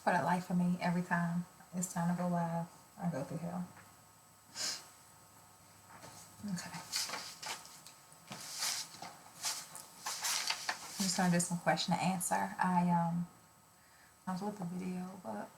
For the life of me, every time it's time to go live, I go through hell. Okay. I'm just gonna do some question and answer. I was with the video, but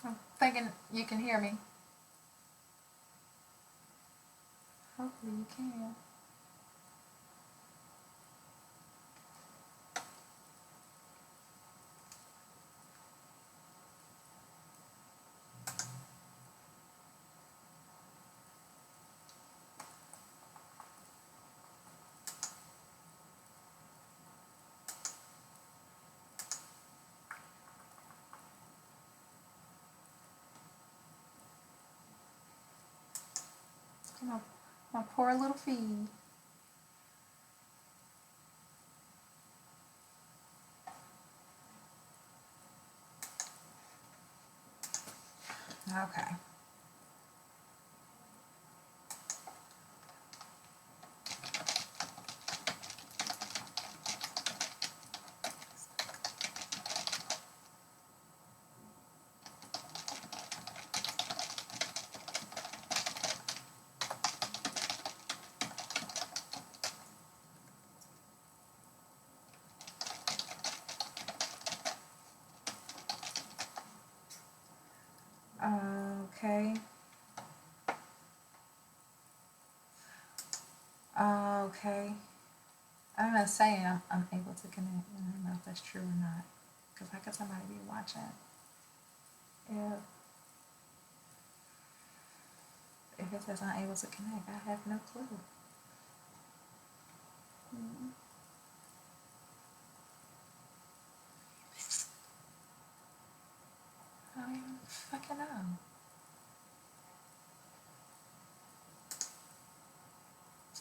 I'm thinking you can hear me. Hopefully you can. My poor little feet. Okay. Okay. Okay. I'm not saying I'm able to connect. I don't know if that's true or not. Because how could somebody be watching if it says I'm able to connect? I have no clue. I don't even fucking know.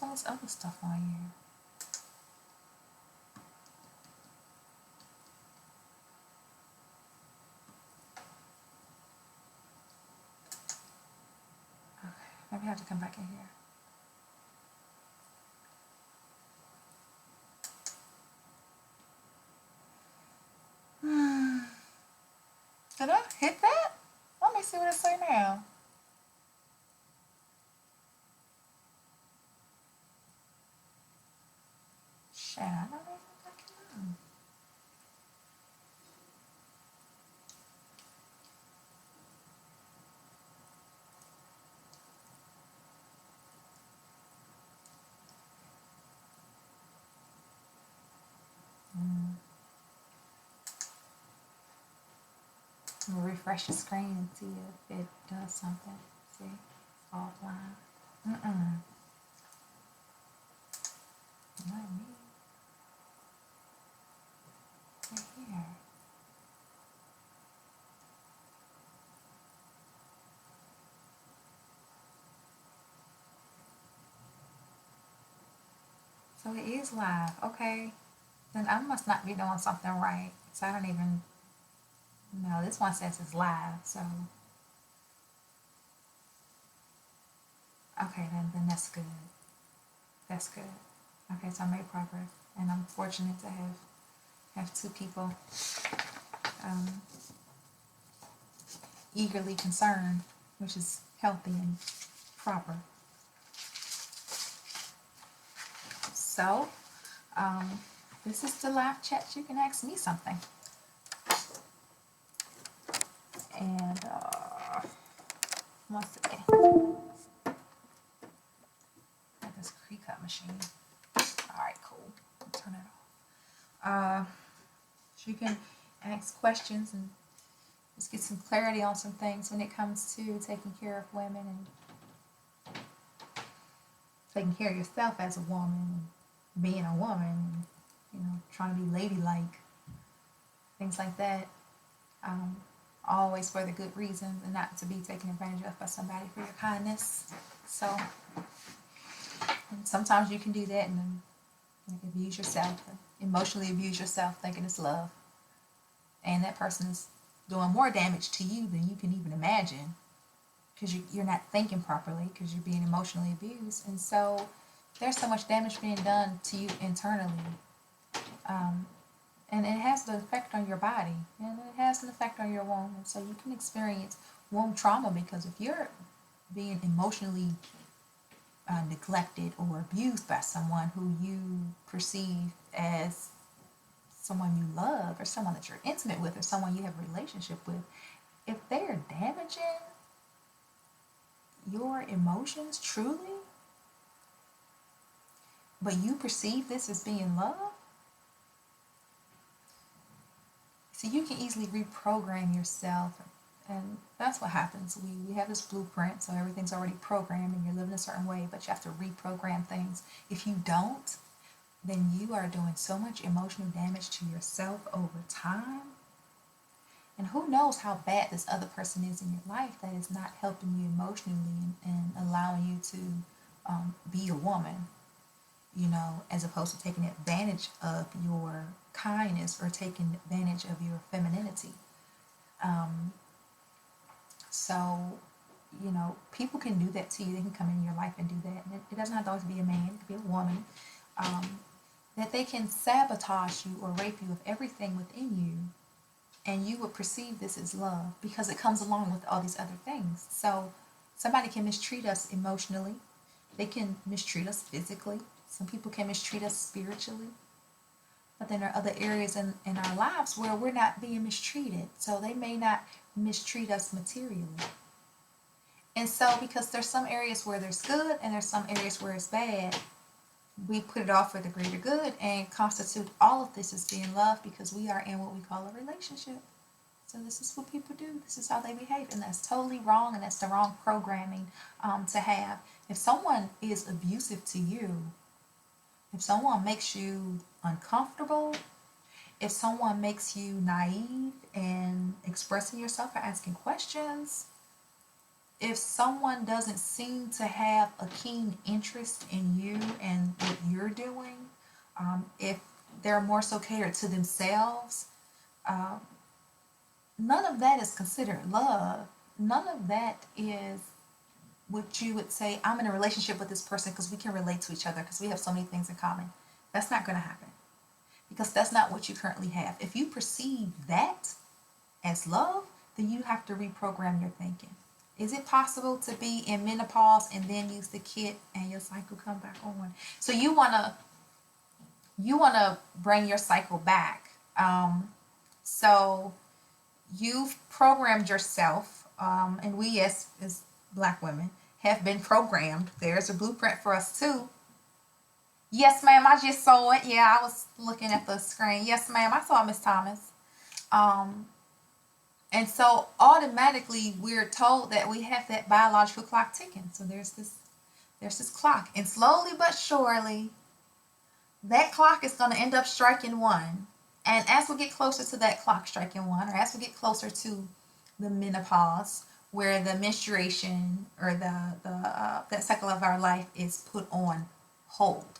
There's all this other stuff on here. Okay. Maybe I have to come back in here. Did I hit that? Let me see what it say now. Shit, I don't even fucking know. I'm gonna refresh the screen and see if it does something. See, it's offline. Not me. Right here. So it is live. Okay. Then I must not be doing something right. So I don't even know. This one says it's live. So okay, then that's good. That's good. Okay, so I made progress, and I'm fortunate to have two people um, eagerly concerned, which is healthy and proper. So, this is the live chat. You can ask me something. And once again, got this pre-cut machine. All right, cool. I'll turn it off. So you can ask questions and just get some clarity on some things when it comes to taking care of women and taking care of yourself as a woman, and being a woman, and, trying to be ladylike, things like that. Always for the good reasons and not to be taken advantage of by somebody for your kindness. So, and sometimes you can do that and then abuse yourself, emotionally abuse yourself, thinking it's love, and that person is doing more damage to you than you can even imagine because you're not thinking properly because you're being emotionally abused. And so there's so much damage being done to you internally, and it has an effect on your body, and it has an effect on your womb. And so you can experience womb trauma because if you're being emotionally neglected or abused by someone who you perceive as someone you love or someone that you're intimate with or someone you have a relationship with, if they are damaging your emotions truly, but you perceive this as being love, so you can easily reprogram yourself. And that's what happens. We have this blueprint, so everything's already programmed and you're living a certain way, but you have to reprogram things. If you don't, then you are doing so much emotional damage to yourself over time. And who knows how bad this other person is in your life that is not helping you emotionally and allowing you to be a woman, as opposed to taking advantage of your kindness or taking advantage of your femininity. So, people can do that to you. They can come in your life and do that. And it doesn't have to always be a man. It could be a woman. That they can sabotage you or rape you of everything within you, and you would perceive this as love because it comes along with all these other things. So somebody can mistreat us emotionally. They can mistreat us physically. Some people can mistreat us spiritually. But then there are other areas in our lives where we're not being mistreated. So they may not mistreat us materially. And so because there's some areas where there's good and there's some areas where it's bad, we put it off for the greater good and constitute all of this as being love because we are in what we call a relationship. So this is what people do. This is how they behave. And that's totally wrong, and that's the wrong programming to have. If someone is abusive to you, if someone makes you uncomfortable, if someone makes you naive in expressing yourself or asking questions, if someone doesn't seem to have a keen interest in you and what you're doing, if they're more so catered to themselves, none of that is considered love. None of that is what you would say, I'm in a relationship with this person because we can relate to each other because we have so many things in common. That's not going to happen because that's not what you currently have. If you perceive that as love, then you have to reprogram your thinking. Is it possible to be in menopause and then use the kit and your cycle come back on? So you wanna bring your cycle back. So you've programmed yourself, and we as Black women have been programmed. There's a blueprint for us too. Yes, ma'am. I just saw it. Yeah, I was looking at the screen. Yes, ma'am. I saw Miss Thomas. And so automatically we're told that we have that biological clock ticking. So there's this clock. And slowly but surely, that clock is going to end up striking one. And as we get closer to that clock striking one, or as we get closer to the menopause, where the menstruation or that cycle of our life is put on hold.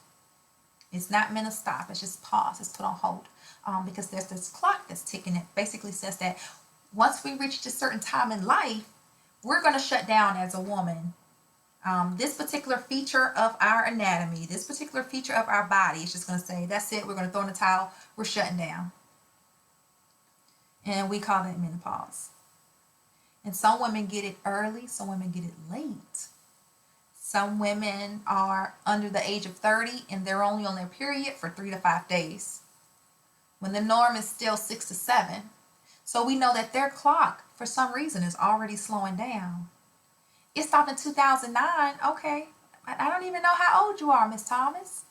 It's not meant to stop. It's just pause. It's put on hold. Because there's this clock that's ticking. It basically says that once we reach a certain time in life, we're going to shut down as a woman. This particular feature of our anatomy, this particular feature of our body is just going to say, that's it, we're going to throw in the towel, we're shutting down. And we call that menopause. And some women get it early, some women get it late. Some women are under the age of 30 and they're only on their period for 3 to 5 days, when the norm is still 6 to 7. So we know that their clock, for some reason, is already slowing down. It stopped in 2009. Okay, I don't even know how old you are, Miss Thomas.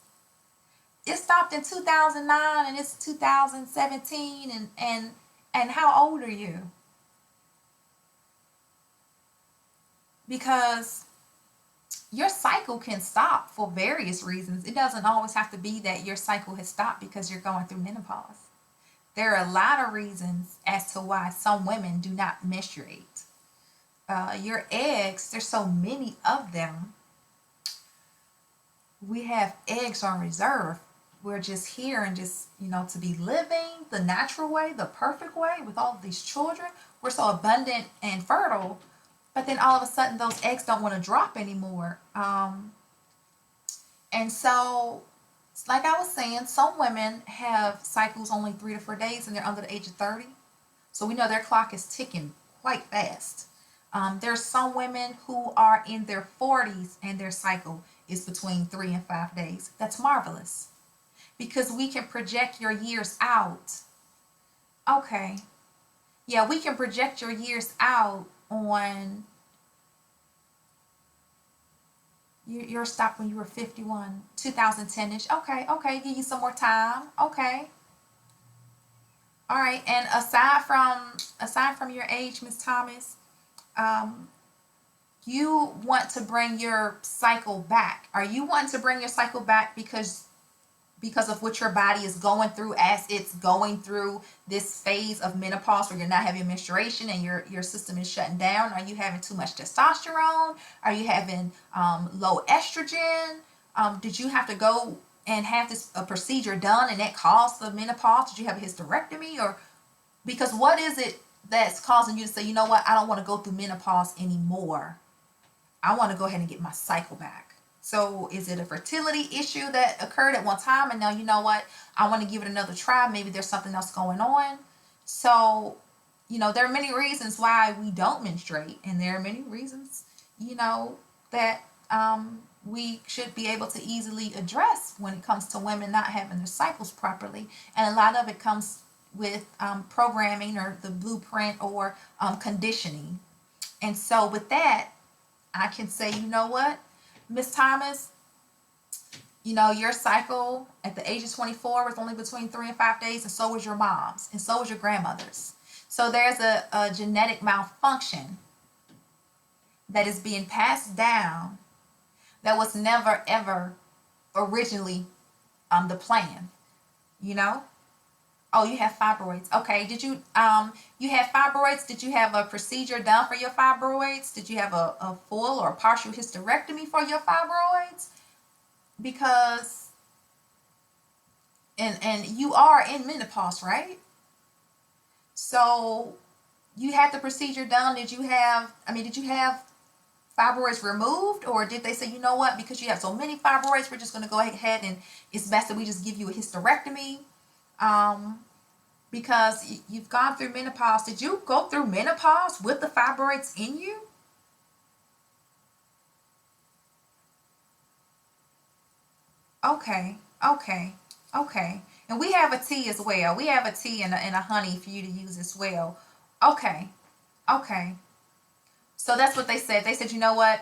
It stopped in 2009 and it's 2017 and how old are you? Because your cycle can stop for various reasons. It doesn't always have to be that your cycle has stopped because you're going through menopause. There are a lot of reasons as to why some women do not menstruate. Your eggs, there's so many of them. We have eggs on reserve. We're just here and just, to be living the natural way, the perfect way with all of these children. We're so abundant and fertile, but then all of a sudden those eggs don't want to drop anymore. And so, like I was saying, some women have cycles only 3 to 4 days and they're under the age of 30. So we know their clock is ticking quite fast. There's some women who are in their 40s and their cycle is between 3 and 5 days. That's marvelous because we can project your years out. Okay. Yeah, we can project your years out on your stop when you were 51, 2010-ish. Okay, give you some more time. Okay. All right, and aside from your age, Miss Thomas, you want to bring your cycle back. Are you wanting to bring your cycle back because of what your body is going through as it's going through this phase of menopause where you're not having menstruation and your system is shutting down? Are you having too much testosterone? Are you having low estrogen? Did you have to go and have a procedure done and that caused the menopause? Did you have a hysterectomy? Or because what is it that's causing you to say, you know what, I don't want to go through menopause anymore. I want to go ahead and get my cycle back. So is it a fertility issue that occurred at one time and now, you know what, I want to give it another try? Maybe there's something else going on. So, there are many reasons why we don't menstruate, and there are many reasons, that we should be able to easily address when it comes to women not having their cycles properly. And a lot of it comes with programming or the blueprint or conditioning. And so with that, I can say, you know what, Miss Thomas, your cycle at the age of 24 was only between 3 and 5 days, and so was your mom's, and so was your grandmother's. So there's a genetic malfunction that is being passed down that was never, ever originally the plan, Oh, you have fibroids. Okay, did you have fibroids? Did you have a procedure done for your fibroids? Did you have a full or partial hysterectomy for your fibroids? Because and you are in menopause, right? So you had the procedure done. Did you have fibroids removed, or did they say, you know what, because you have so many fibroids, we're just going to go ahead and it's best that we just give you a hysterectomy? Because you've gone through menopause. Did you go through menopause with the fibroids in you? Okay, okay, okay. And we have a tea as well. We have a tea and a honey for you to use as well. Okay, okay. So that's what they said. They said, you know what?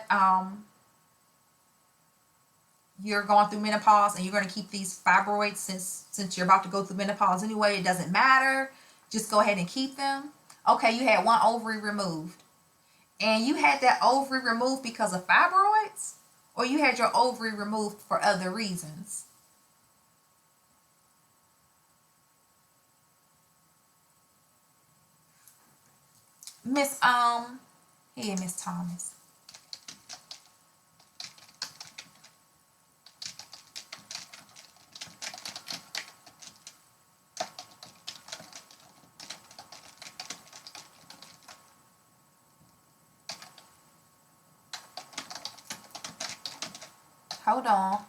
You're going through menopause and you're going to keep these fibroids since you're about to go through menopause anyway. It doesn't matter. Just go ahead and keep them. Okay, you had one ovary removed. And you had that ovary removed because of fibroids? Or you had your ovary removed for other reasons? Miss Hey, Miss Thomas. Hold on.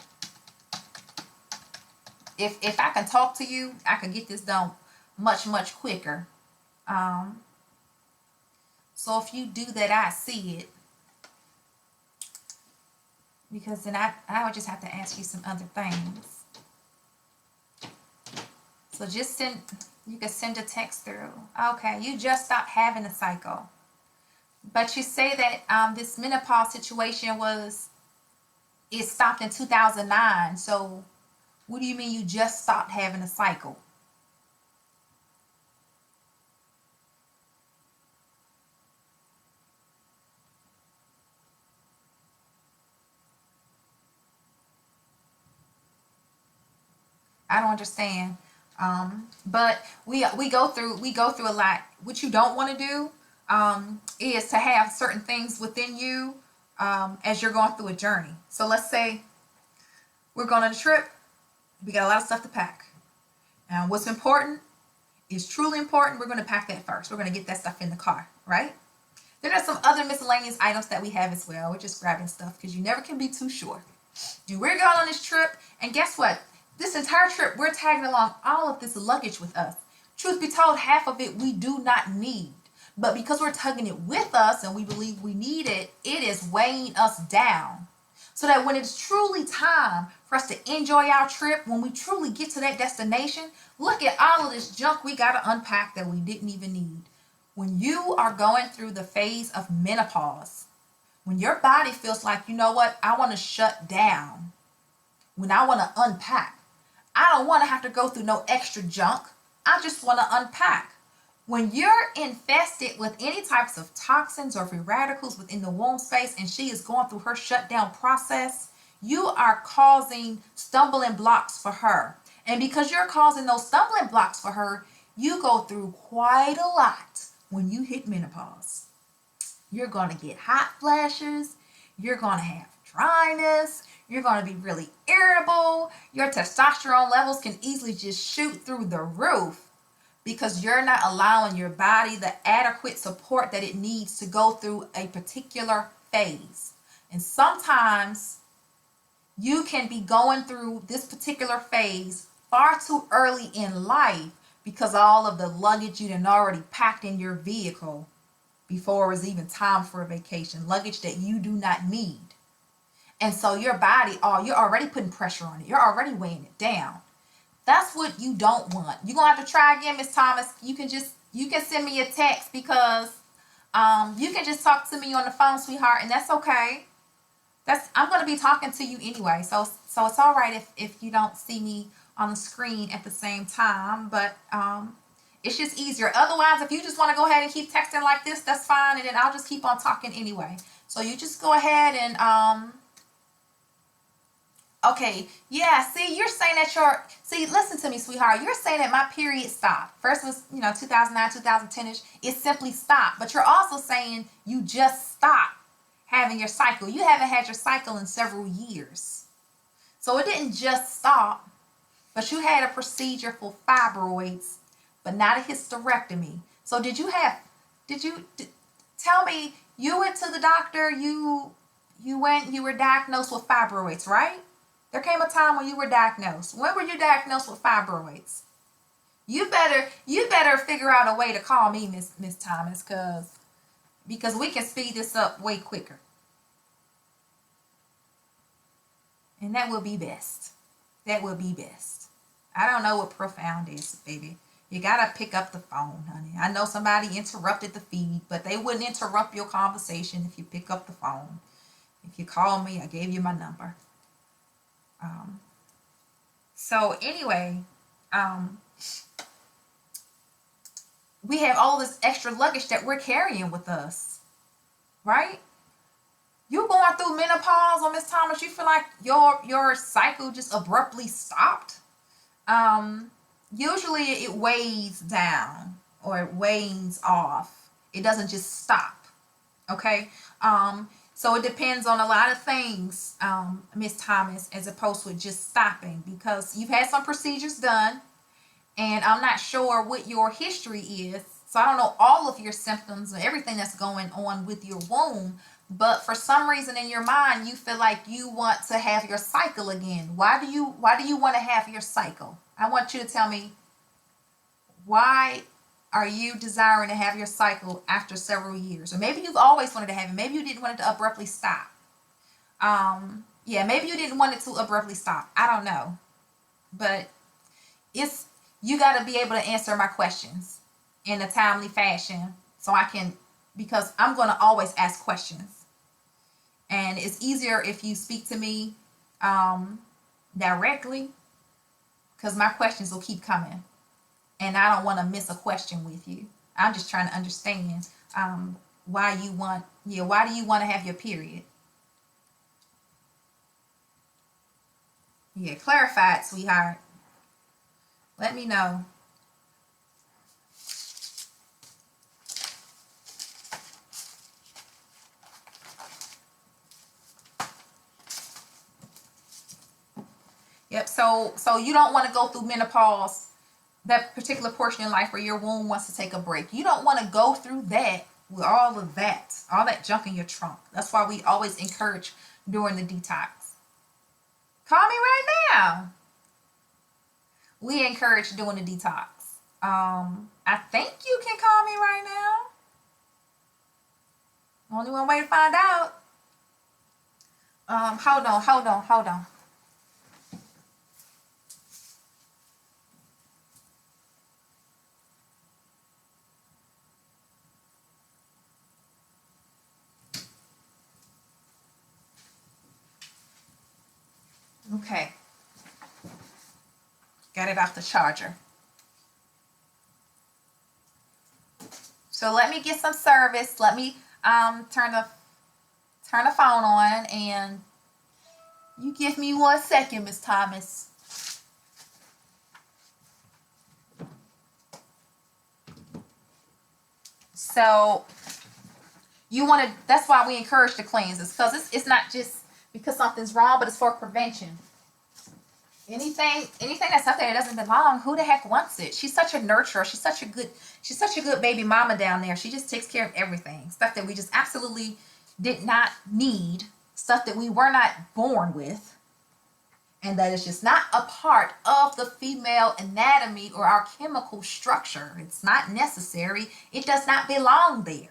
If I can talk to you, I can get this done much, much quicker. So if you do that, I see it. Because then I would just have to ask you some other things. So you can send a text through. Okay, you just stopped having a cycle. But you say that this menopause situation it stopped in 2009. So what do you mean you just stopped having a cycle? I don't understand. But we go through a lot. What you don't want to do is to have certain things within you as you're going through a journey. So let's say we're going on a trip. We got a lot of stuff to pack. And what's important is truly important. We're going to pack that first. We're going to get that stuff in the car, right? Then there's some other miscellaneous items that we have as well. We're just grabbing stuff because you never can be too sure. We're going on this trip, and guess what? This entire trip, we're tagging along all of this luggage with us. Truth be told, half of it we do not need. But because we're tugging it with us and we believe we need it, it is weighing us down. So that when it's truly time for us to enjoy our trip, when we truly get to that destination, look at all of this junk we got to unpack that we didn't even need. When you are going through the phase of menopause, when your body feels like, you know what, I want to shut down, when I want to unpack, I don't want to have to go through no extra junk. I just want to unpack. When you're infested with any types of toxins or free radicals within the womb space and she is going through her shutdown process, you are causing stumbling blocks for her. And because you're causing those stumbling blocks for her, you go through quite a lot when you hit menopause. You're going to get hot flashes. You're going to have dryness. You're going to be really irritable. Your testosterone levels can easily just shoot through the roof because you're not allowing your body the adequate support that it needs to go through a particular phase. And sometimes you can be going through this particular phase far too early in life because all of the luggage you'd already packed in your vehicle before it was even time for a vacation, luggage that you do not need. And so your body, you're already putting pressure on it. You're already weighing it down. That's what you don't want. You're going to have to try again, Miss Thomas. You can send me a text because you can just talk to me on the phone, sweetheart, and that's okay. I'm going to be talking to you anyway. So it's all right if you don't see me on the screen at the same time, but it's just easier. Otherwise, if you just want to go ahead and keep texting like this, that's fine, and then I'll just keep on talking anyway. So you just go ahead and okay, yeah, see, you're saying that listen to me, sweetheart. You're saying that my period stopped. First was, 2009, 2010-ish. It simply stopped. But you're also saying you just stopped having your cycle. You haven't had your cycle in several years. So it didn't just stop, but you had a procedure for fibroids, but not a hysterectomy. So tell me, you went to the doctor, you were diagnosed with fibroids, right? There came a time when you were diagnosed. When were you diagnosed with fibroids? You better figure out a way to call me, Miss Thomas, because we can speed this up way quicker. And that will be best. That will be best. I don't know what profound is, baby. You gotta pick up the phone, honey. I know somebody interrupted the feed, but they wouldn't interrupt your conversation if you pick up the phone. If you call me, I gave you my number. So anyway, we have all this extra luggage that we're carrying with us, right? You're going through menopause, or Miss Thomas, you feel like your cycle just abruptly stopped. Usually it weighs down or it wanes off. It doesn't just stop. Okay. So it depends on a lot of things, Miss Thomas, as opposed to just stopping, because you've had some procedures done, and I'm not sure what your history is. So I don't know all of your symptoms and everything that's going on with your womb, but for some reason in your mind, you feel like you want to have your cycle again. Why do you want to have your cycle? I want you to tell me, why are you desiring to have your cycle after several years? Or maybe you've always wanted to have it. Maybe you didn't want it to abruptly stop. Maybe you didn't want it to abruptly stop. I don't know. But you got to be able to answer my questions in a timely fashion because I'm going to always ask questions. And it's easier if you speak to me directly, because my questions will keep coming. And I don't want to miss a question with you. I'm just trying to understand why do you want to have your period? Yeah, clarify it, sweetheart. Let me know. Yep, so you don't want to go through menopause, that particular portion in life where your womb wants to take a break. You don't want to go through that with all that junk in your trunk. That's why we always encourage during the detox. Call me right now. We encourage doing the detox. I think you can call me right now. Only one way to find out. Hold on. Okay. Got it off the charger. So let me get some service. Let me turn the phone on, and you give me 1 second, Miss Thomas. So that's why we encourage the cleanses, because it's not just because something's wrong, but it's for prevention. Anything that's up there that doesn't belong, who the heck wants it? She's such a nurturer. She's such a good baby mama down there. She just takes care of everything. Stuff that we just absolutely did not need. Stuff that we were not born with. And that is just not a part of the female anatomy or our chemical structure. It's not necessary. It does not belong there.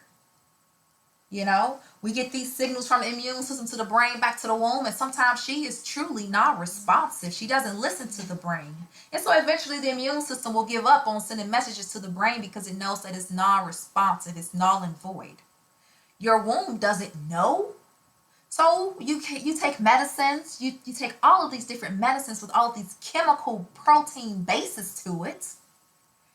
You know, we get these signals from the immune system to the brain back to the womb, and sometimes she is truly non-responsive. She doesn't listen to the brain. And so eventually the immune system will give up on sending messages to the brain because it knows that it's non-responsive. It's null and void. Your womb doesn't know. So you take medicines, you take all of these different medicines with all of these chemical protein bases to it.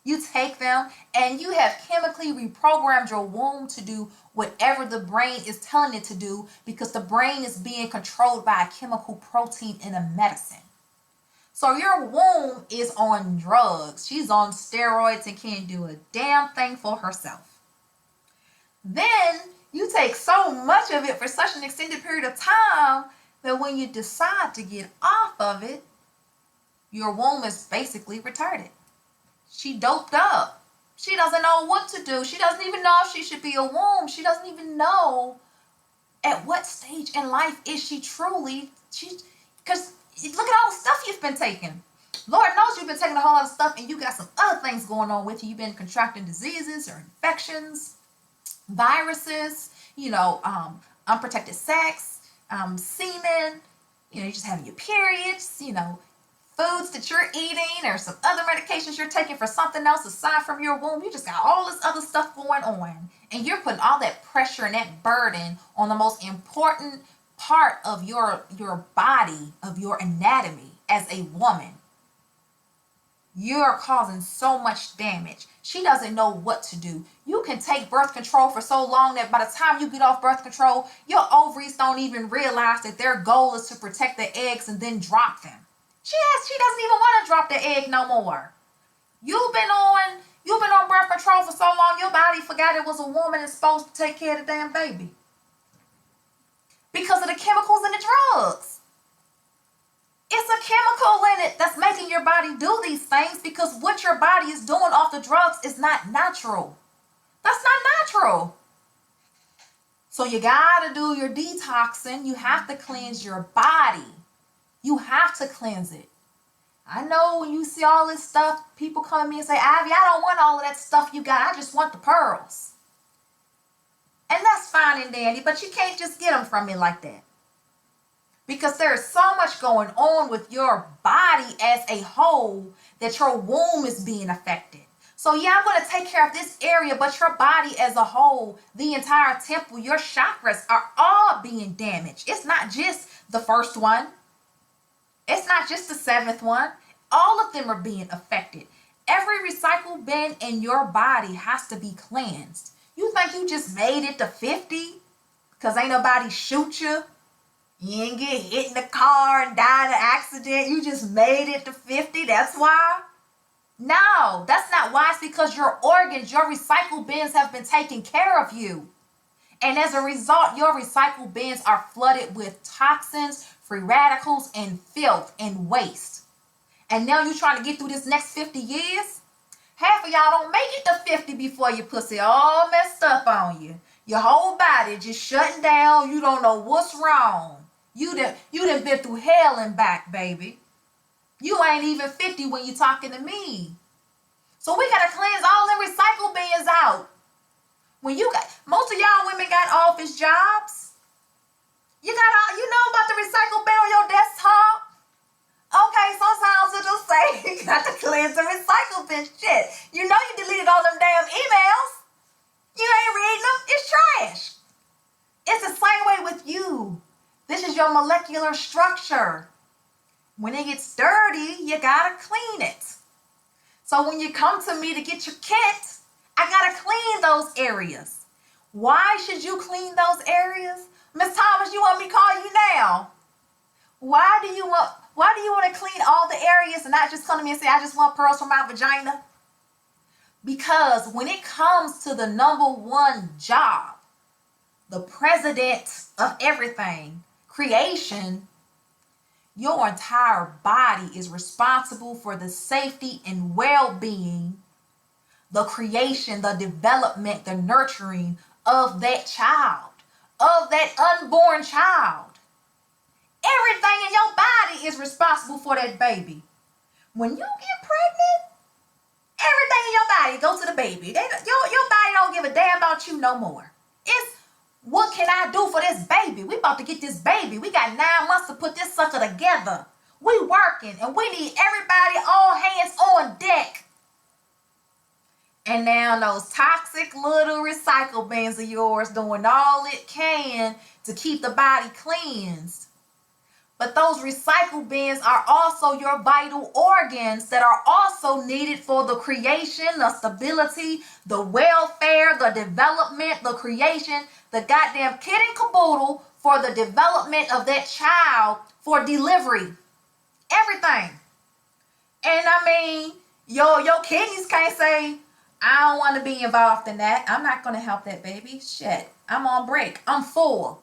You take them and you have chemically reprogrammed your womb to do whatever the brain is telling it to do because the brain is being controlled by a chemical protein in a medicine. So your womb is on drugs. She's on steroids and can't do a damn thing for herself. Then you take so much of it for such an extended period of time that when you decide to get off of it, your womb is basically retarded. She doped up. She doesn't know what to do. She doesn't even know if she should be a womb. She doesn't even know at what stage in life is she truly, because look at all the stuff you've been taking. Lord knows you've been taking a whole lot of stuff and you got some other things going on with you. You've been contracting diseases or infections, viruses, unprotected sex, semen, you're just having your periods, foods that you're eating or some other medications you're taking for something else aside from your womb. You just got all this other stuff going on. And you're putting all that pressure and that burden on the most important part of your body, of your anatomy as a woman. You're causing so much damage. She doesn't know what to do. You can take birth control for so long that by the time you get off birth control, your ovaries don't even realize that their goal is to protect the eggs and then drop them. She doesn't even want to drop the egg no more. You've been on birth control for so long, your body forgot it was a woman and supposed to take care of the damn baby. Because of the chemicals and the drugs. It's a chemical in it that's making your body do these things because what your body is doing off the drugs is not natural. That's not natural. So you gotta do your detoxing. You have to cleanse your body. You have to cleanse it. I know when you see all this stuff, people come at me and say, Ivy, I don't want all of that stuff you got. I just want the pearls. And that's fine and dandy, but you can't just get them from me like that. Because there is so much going on with your body as a whole that your womb is being affected. So yeah, I'm going to take care of this area, but your body as a whole, the entire temple, your chakras are all being damaged. It's not just the first one. It's not just the seventh one. All of them are being affected. Every recycle bin in your body has to be cleansed. You think you just made it to 50 because ain't nobody shoot you? You ain't get hit in the car and die in an accident. You just made it to 50. That's why? No, that's not why. It's because your organs, your recycle bins have been taking care of you. And as a result, your recycle bins are flooded with toxins, free radicals, and filth and waste. And now you're trying to get through this next 50 years? Half of y'all don't make it to 50 before your pussy all messed up on you. Your whole body just shutting down. You don't know what's wrong. You done been through hell and back, baby. You ain't even 50 when you talking to me. So we got to cleanse all them recycle bins out. When most of y'all women got office jobs. You know about the recycle bin on your desktop? Okay, sometimes it'll say you got to cleanse the recycle bin. Shit, you know you deleted all them damn emails. You ain't reading them. It's trash. It's the same way with you. This is your molecular structure. When it gets dirty, you gotta clean it. So when you come to me to get your kit, I gotta clean those areas. Why should you clean those areas? Miss Thomas, you want me to call you now? Why do you want to clean all the areas and not just come to me and say, I just want pearls from my vagina? Because when it comes to the number one job, the president of everything, creation, Your entire body is responsible for the safety and well-being, the creation, the development, the nurturing of that child, of that unborn child. Everything in your body is responsible for that baby. When you get pregnant, everything in your body goes to the baby. Your body don't give a damn about you no more. It's, what can I do for this baby? We about to get this baby. We got 9 months to put this sucker together. We working and we need everybody, all hands on deck. And now those toxic little recycle bins of yours doing all it can to keep the body cleansed. But those recycle bins are also your vital organs that are also needed for the creation, the stability, the welfare, the development, the creation, the goddamn kit and caboodle for the development of that child, for delivery. Everything. And I mean, your kidneys can't say, I don't want to be involved in that. I'm not going to help that baby. Shit. I'm on break. I'm full.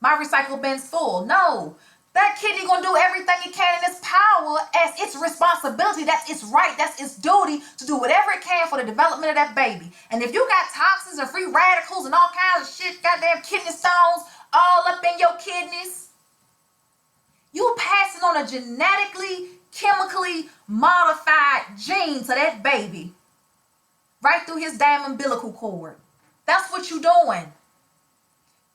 My recycle bin's full. No. That kidney gonna do everything it can in its power as its responsibility. That's its right. That's its duty to do whatever it can for the development of that baby. And if you got toxins and free radicals and all kinds of shit, goddamn kidney stones all up in your kidneys, you passing on a genetically, chemically modified gene to that baby. Right through his damn umbilical cord. That's what you doing.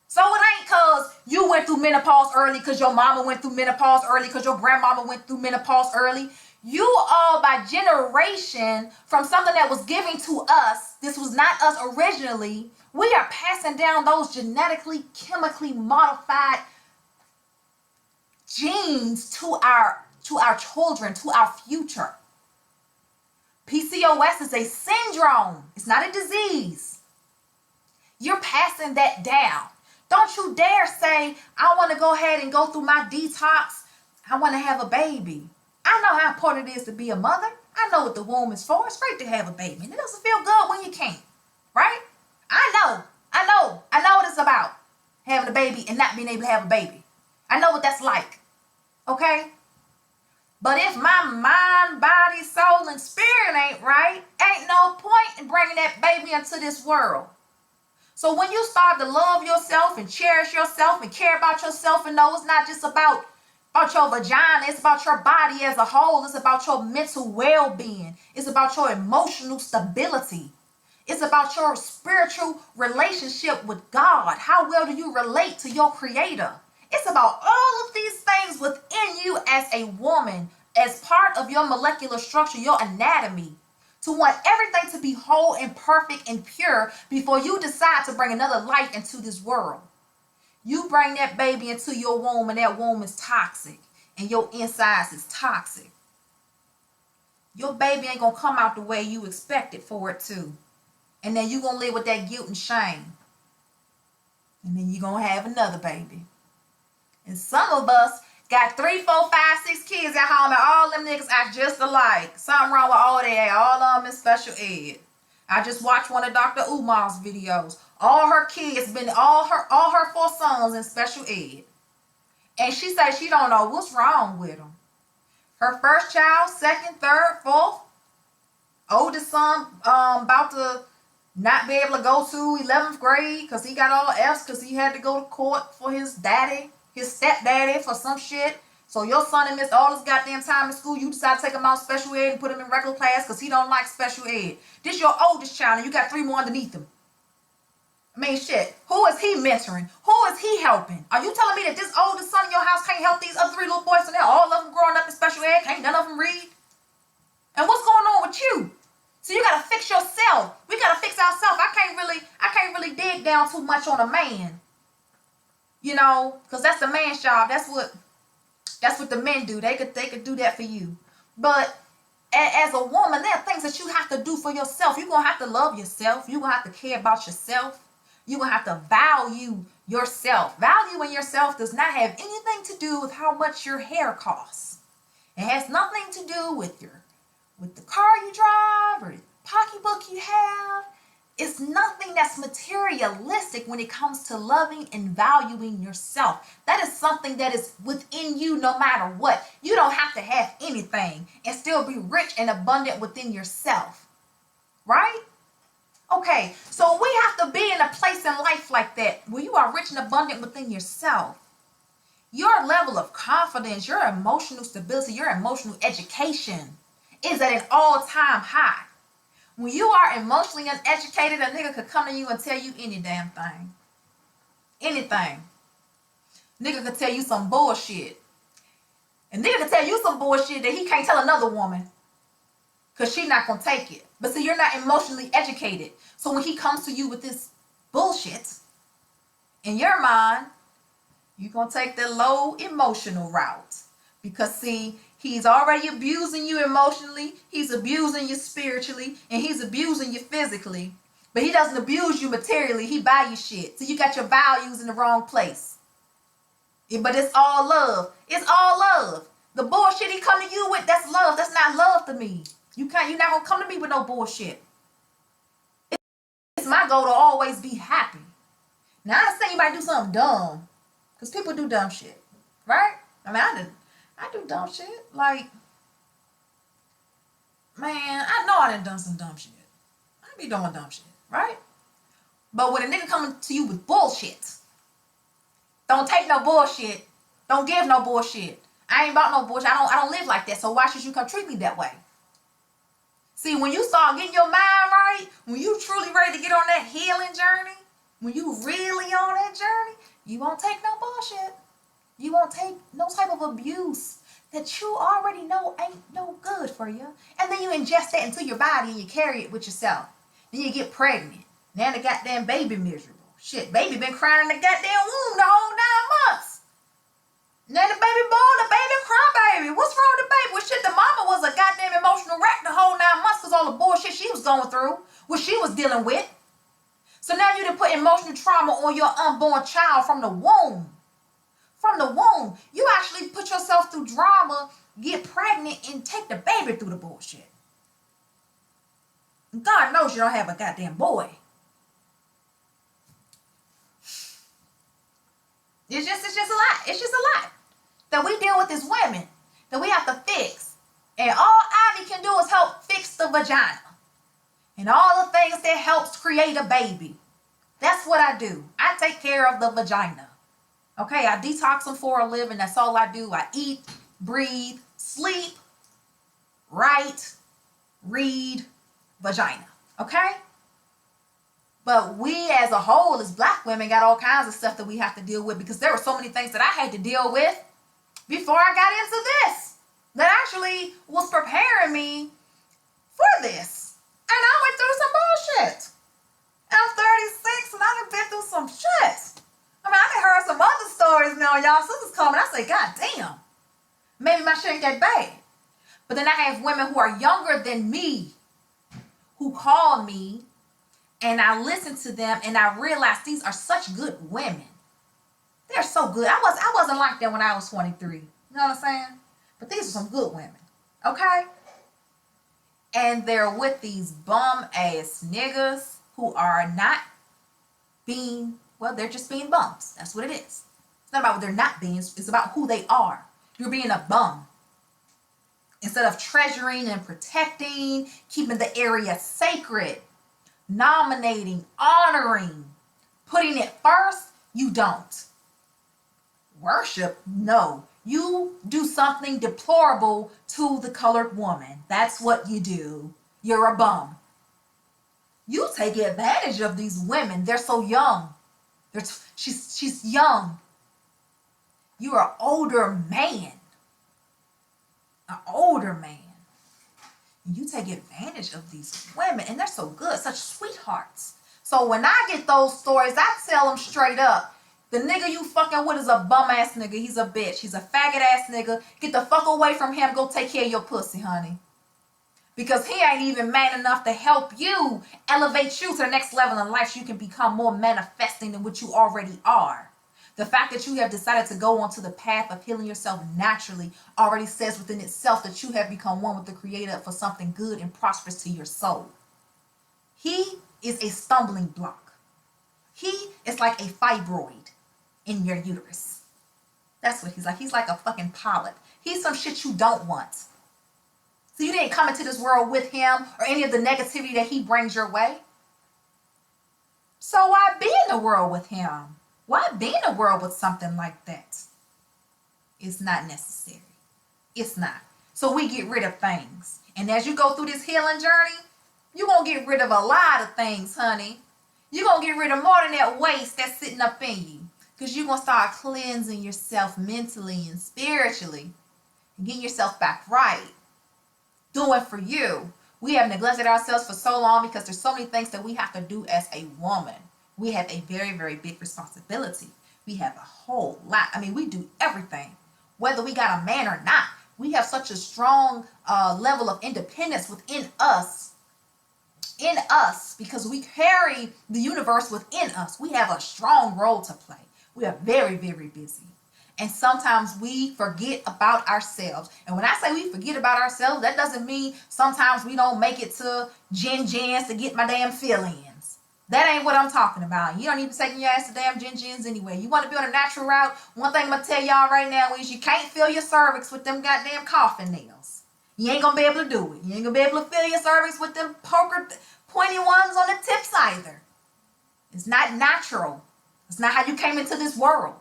So it ain't because you went through menopause early, because your mama went through menopause early, because your grandmama went through menopause early. You all by generation from something that was given to us, this was not us originally, we are passing down those genetically, chemically modified genes to our children, to our future. PCOS is a syndrome. It's not a disease. You're passing that down. Don't you dare say, I want to go ahead and go through my detox. I want to have a baby. I know how important it is to be a mother. I know what the womb is for. It's great to have a baby. And it doesn't feel good when you can't. Right? I know what it's about. Having a baby and not being able to have a baby. I know what that's like. Okay? But if my mind, body, soul, and spirit ain't right, ain't no point in bringing that baby into this world. So when you start to love yourself and cherish yourself and care about yourself and know it's not just about your vagina, it's about your body as a whole. It's about your mental well-being. It's about your emotional stability. It's about your spiritual relationship with God. How well do you relate to your creator? It's about all of these things within you as a woman, as part of your molecular structure, your anatomy. To want everything to be whole and perfect and pure before you decide to bring another life into this world. You bring that baby into your womb and that womb is toxic and your insides is toxic. Your baby ain't going to come out the way you expected for it to. And then you're going to live with that guilt and shame. And then you're going to have another baby. And some of us got 3, 4, 5, 6 kids at home, and all them niggas act just alike. Something wrong with all they all of them in special ed. I just watched one of Dr. Umar's videos. All her kids all her 4 sons in special ed. And she says she don't know what's wrong with them. Her first child, second, third, fourth. Oldest son about to not be able to go to 11th grade because he got all F's because he had to go to court for his daddy. His stepdaddy for some shit. So your son had missed all his goddamn time in school. You decide to take him out special ed and put him in regular class because he don't like special ed. This your oldest child and you got 3 more underneath him. I mean, shit. Who is he mentoring? Who is he helping? Are you telling me that this oldest son in your house can't help these other 3 little boys and they're all of them growing up in special ed? Can't none of them read? And what's going on with you? So you gotta fix yourself. We gotta fix ourselves. I can't really dig down too much on a man. You know, because that's the man's job. That's what the men do. They could do that for you. But as a woman, there are things that you have to do for yourself. You're going to have to love yourself. You're going to have to care about yourself. You're going to have to value yourself. Valuing yourself does not have anything to do with how much your hair costs. It has nothing to do with the car you drive or the pocketbook you have. It's nothing that's materialistic when it comes to loving and valuing yourself. That is something that is within you no matter what. You don't have to have anything and still be rich and abundant within yourself. Right? Okay, so we have to be in a place in life like that where you are rich and abundant within yourself. Your level of confidence, your emotional stability, your emotional education is at an all-time high. When you are emotionally uneducated, a nigga could come to you and tell you any damn thing. Anything. Nigga could tell you some bullshit. And nigga could tell you some bullshit that he can't tell another woman. Because she not going to take it. But see, you're not emotionally educated. So when he comes to you with this bullshit, in your mind, you're going to take the low emotional route. Because see, he's already abusing you emotionally, he's abusing you spiritually, and he's abusing you physically. But he doesn't abuse you materially, he buy you shit. So you got your values in the wrong place. But it's all love. It's all love. The bullshit he come to you with, that's love. That's not love to me. You're not going to come to me with no bullshit. It's my goal to always be happy. Now, I understand you might do something dumb. Because people do dumb shit. Right? I mean, I do dumb shit. Like, man, I know I done some dumb shit. I be doing dumb shit, right? But when a nigga coming to you with bullshit, don't take no bullshit. Don't give no bullshit. I ain't about no bullshit. I don't live like that. So why should you come treat me that way? See, when you start getting your mind right, when you truly ready to get on that healing journey, when you really on that journey, you won't take no bullshit. You won't take no type of abuse that you already know ain't no good for you. And then you ingest that into your body and you carry it with yourself. Then you get pregnant. Now the goddamn baby miserable. Shit, baby been crying in the goddamn womb the whole 9 months. Now the baby born, the baby cry baby. What's wrong with the baby? Well, shit, the mama was a goddamn emotional wreck the whole 9 months because all the bullshit she was going through, what she was dealing with. So now you done put emotional trauma on your unborn child from the womb. From the womb. You actually put yourself through drama, get pregnant, and take the baby through the bullshit. God knows you don't have a goddamn boy. It's just a lot. It's just a lot that we deal with as women that we have to fix. And all Ivy can do is help fix the vagina. And all the things that helps create a baby. That's what I do. I take care of the vagina. Okay, I detox them for a living. That's all I do. I eat, breathe, sleep, write, read, vagina. Okay? But we as a whole, as black women, got all kinds of stuff that we have to deal with because there were so many things that I had to deal with before I got into this that actually was preparing me for this. And I went through some bullshit. I'm 36 and I done been through some shit. I mean, I done heard some other stories now. Y'all sisters coming. I say, God damn. Maybe my shit ain't that bad. But then I have women who are younger than me who call me and I listen to them and I realize these are such good women. They're so good. I wasn't like that when I was 23. You know what I'm saying? But these are some good women. Okay? And they're with these bum ass niggas who are not being, well, they're just being bums. That's what it is. It's not about what they're not being. It's about who they are. You're being a bum. Instead of treasuring and protecting, keeping the area sacred, nominating, honoring, putting it first, you don't. Worship? No. You do something deplorable to the colored woman. That's what you do. You're a bum. You take advantage of these women. They're so young. She's young. You're an older man. An older man. And you take advantage of these women. And they're so good. Such sweethearts. So when I get those stories, I tell them straight up. The nigga you fucking with is a bum ass nigga. He's a bitch. He's a faggot ass nigga. Get the fuck away from him. Go take care of your pussy, honey. Because he ain't even man enough to help you elevate you to the next level in life so you can become more manifesting than what you already are. The fact that you have decided to go onto the path of healing yourself naturally already says within itself that you have become one with the Creator for something good and prosperous to your soul. He is a stumbling block. He is like a fibroid in your uterus. That's what he's like. He's like a fucking polyp. He's some shit you don't want. So you didn't come into this world with him or any of the negativity that he brings your way. So why be in the world with him? Why be in the world with something like that? It's not necessary. It's not. So we get rid of things. And as you go through this healing journey, you're going to get rid of a lot of things, honey. You're going to get rid of more than that waste that's sitting up in you. Because you're going to start cleansing yourself mentally and spiritually. And getting yourself back right. Do it for you. We have neglected ourselves for so long because there's so many things that we have to do as a woman. We have a very, very big responsibility. We have a whole lot. I mean, we do everything, whether we got a man or not. We have such a strong level of independence within us. In us, because we carry the universe within us. We have a strong role to play. We are very, very busy. And sometimes we forget about ourselves. And when I say we forget about ourselves, that doesn't mean sometimes we don't make it to Jins to get my damn fill-ins. That ain't what I'm talking about. You don't need to be taking your ass to damn Jins anyway. You want to be on a natural route? One thing I'm going to tell y'all right now is you can't fill your cervix with them goddamn coffin nails. You ain't going to be able to do it. You ain't going to be able to fill your cervix with them pointy ones on the tips either. It's not natural. It's not how you came into this world.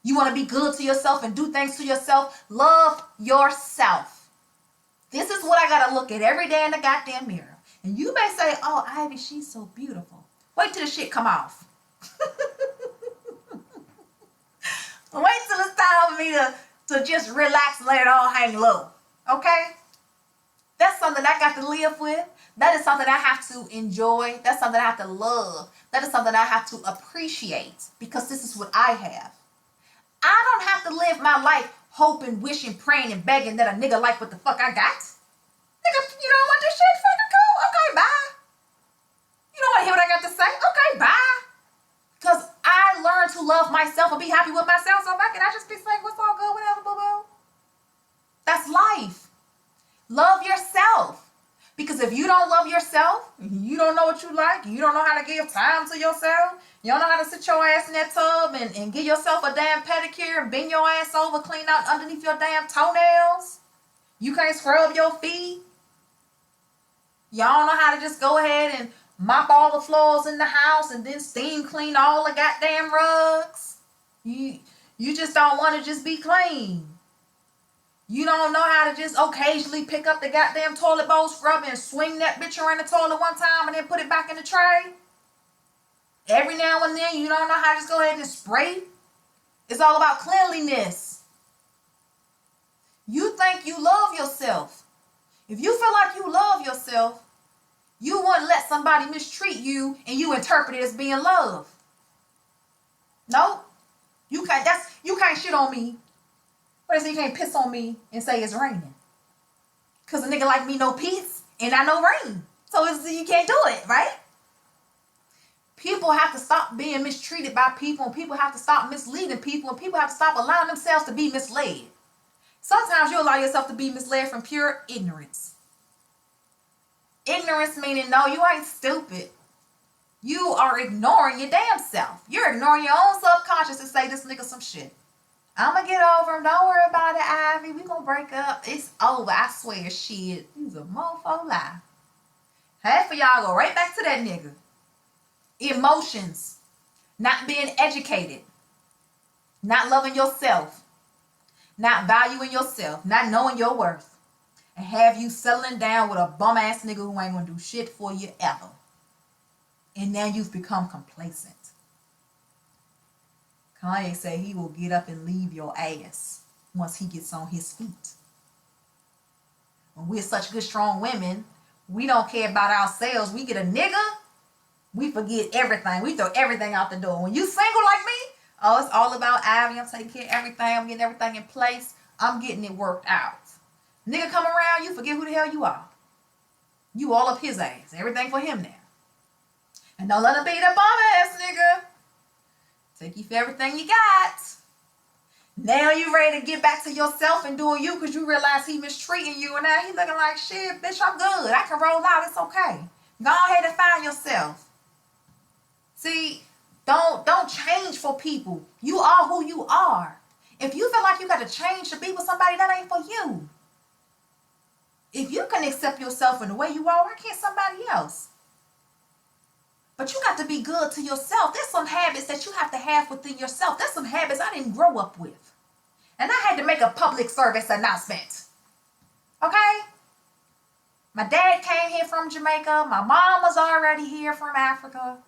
You want to be good to yourself and do things to yourself. Love yourself. This is what I got to look at every day in the goddamn mirror. And you may say, oh, Ivy, she's so beautiful. Wait till the shit come off. Wait till it's time for me to just relax and let it all hang low. Okay? That's something I got to live with. That is something I have to enjoy. That's something I have to love. That is something I have to appreciate because this is what I have. I don't have to live my life hoping, wishing, praying, and begging that a nigga like what the fuck I got. Nigga, you don't want this shit? Fucking cool. Okay, bye. You don't want to hear what I got to say? Okay, bye. Because I learned to love myself and be happy with myself. So why can I just be saying, what's all good, whatever, boo-boo? That's life. Love yourself. Because if you don't love yourself, you don't know what you like, you don't know how to give time to yourself, you don't know how to sit your ass in that tub and give yourself a damn pedicure and bend your ass over, clean out underneath your damn toenails. You can't scrub your feet. You don't know how to just go ahead and mop all the floors in the house and then steam clean all the goddamn rugs. You just don't want to just be clean. You don't know how to just occasionally pick up the goddamn toilet bowl scrub and swing that bitch around the toilet one time and then put it back in the tray. Every now and then you don't know how to just go ahead and spray. It's all about cleanliness. You think you love yourself. If you feel like you love yourself, you wouldn't let somebody mistreat you and you interpret it as being love. No. You can't shit on me. But you can't piss on me and say it's raining. Because a nigga like me no peace and I know rain. So you can't do it, right? People have to stop being mistreated by people, and people have to stop misleading people, and people have to stop allowing themselves to be misled. Sometimes you allow yourself to be misled from pure ignorance. Ignorance meaning, no, you ain't stupid. You are ignoring your damn self. You're ignoring your own subconscious to say this nigga some shit. I'm going to get over him. Don't worry about it, Ivy. We going to break up. It's over. I swear, shit. He's a mofo lie. Half of y'all go right back to that nigga. Emotions. Not being educated. Not loving yourself. Not valuing yourself. Not knowing your worth. And have you settling down with a bum-ass nigga who ain't going to do shit for you ever. And now you've become complacent. Kanye said he will get up and leave your ass once he gets on his feet. When we're such good, strong women, we don't care about ourselves. We get a nigga, we forget everything. We throw everything out the door. When you single like me, oh, it's all about Ivy. I'm taking care of everything. I'm getting everything in place. I'm getting it worked out. Nigga come around, you forget who the hell you are. You all up his ass. Everything for him now. And don't let him be that bum-ass nigga. Take you for everything you got. Now you ready to get back to yourself and doing you because you realize he mistreating you. And now he looking like, shit, bitch, I'm good. I can roll out. It's okay. Go ahead and find yourself. See, don't change for people. You are who you are. If you feel like you got to change to be with somebody, that ain't for you. If you can accept yourself in the way you are, why can't somebody else? But you got to be good to yourself. There's some habits that you have to have within yourself. There's some habits I didn't grow up with. And I had to make a public service announcement. Okay? My dad came here from Jamaica. My mom was already here from Africa.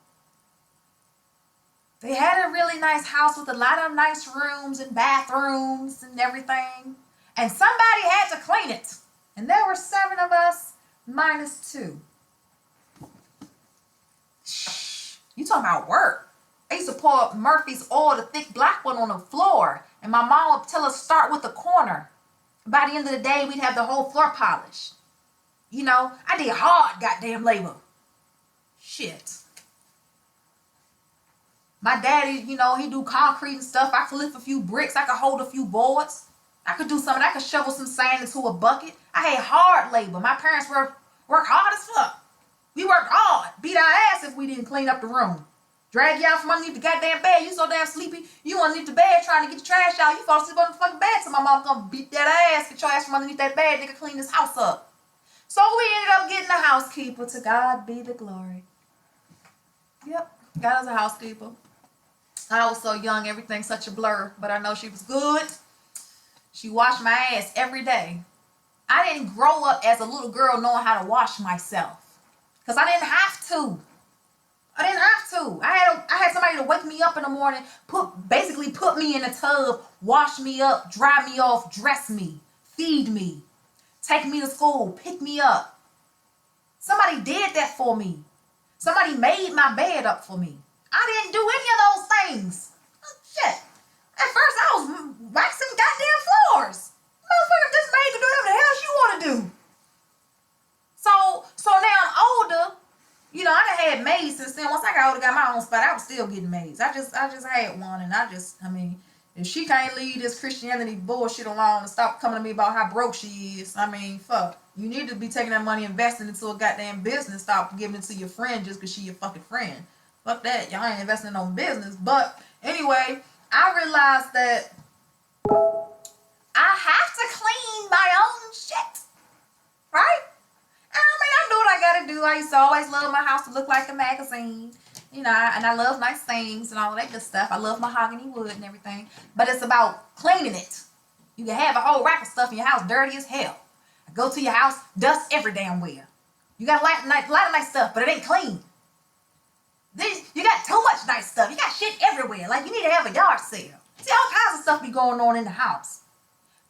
They had a really nice house with a lot of nice rooms and bathrooms and everything. And somebody had to clean it. And there were 7 of us minus 2. Shh. You talking about work. I used to pour Murphy's oil, the thick black one, on the floor. And my mom would tell us start with the corner. By the end of the day, we'd have the whole floor polished. You know, I did hard goddamn labor. Shit. My daddy, you know, he do concrete and stuff. I could lift a few bricks. I could hold a few boards. I could do something. I could shovel some sand into a bucket. I had hard labor. My parents worked hard as fuck. We worked hard. Beat our ass if we didn't clean up the room. Drag you out from underneath the goddamn bed. You so damn sleepy. You underneath the bed trying to get the trash out. You fall asleep on the fucking bed. So my mom gonna beat that ass. Get your ass from underneath that bed. Nigga, clean this house up. So we ended up getting a housekeeper. To God be the glory. Yep. God is a housekeeper. I was so young, everything's such a blur, but I know she was good. She washed my ass every day. I didn't grow up as a little girl knowing how to wash myself, because I didn't have to. I had somebody to wake me up in the morning, basically put me in a tub, wash me up, dry me off, dress me, feed me, take me to school, pick me up. Somebody did that for me. Somebody made my bed up for me. I didn't do any of those things. Oh, shit. At first, I was waxing goddamn floors. Motherfucker just made to do whatever the hell she want to do. So now I'm older. You know, I done had maids since then. Once I got older, got my own spot, I was still getting maids. I just had one, and I mean, if she can't leave this Christianity bullshit alone and stop coming to me about how broke she is, I mean, fuck. You need to be taking that money, investing into a goddamn business. Stop giving it to your friend just because she your fucking friend. Fuck that. Y'all ain't investing in no business. But anyway, I realized that I have to clean my own shit. Right? And I mean, I do what I gotta do. I used to always love my house to look like a magazine. You know, and I love nice things and all that good stuff. I love mahogany wood and everything. But it's about cleaning it. You can have a whole rack of stuff in your house dirty as hell. I go to your house, dust every damn where. You got a lot of nice stuff, but it ain't clean. You got too much nice stuff. You got shit everywhere. Like, you need to have a yard sale. See, all kinds of stuff be going on in the house.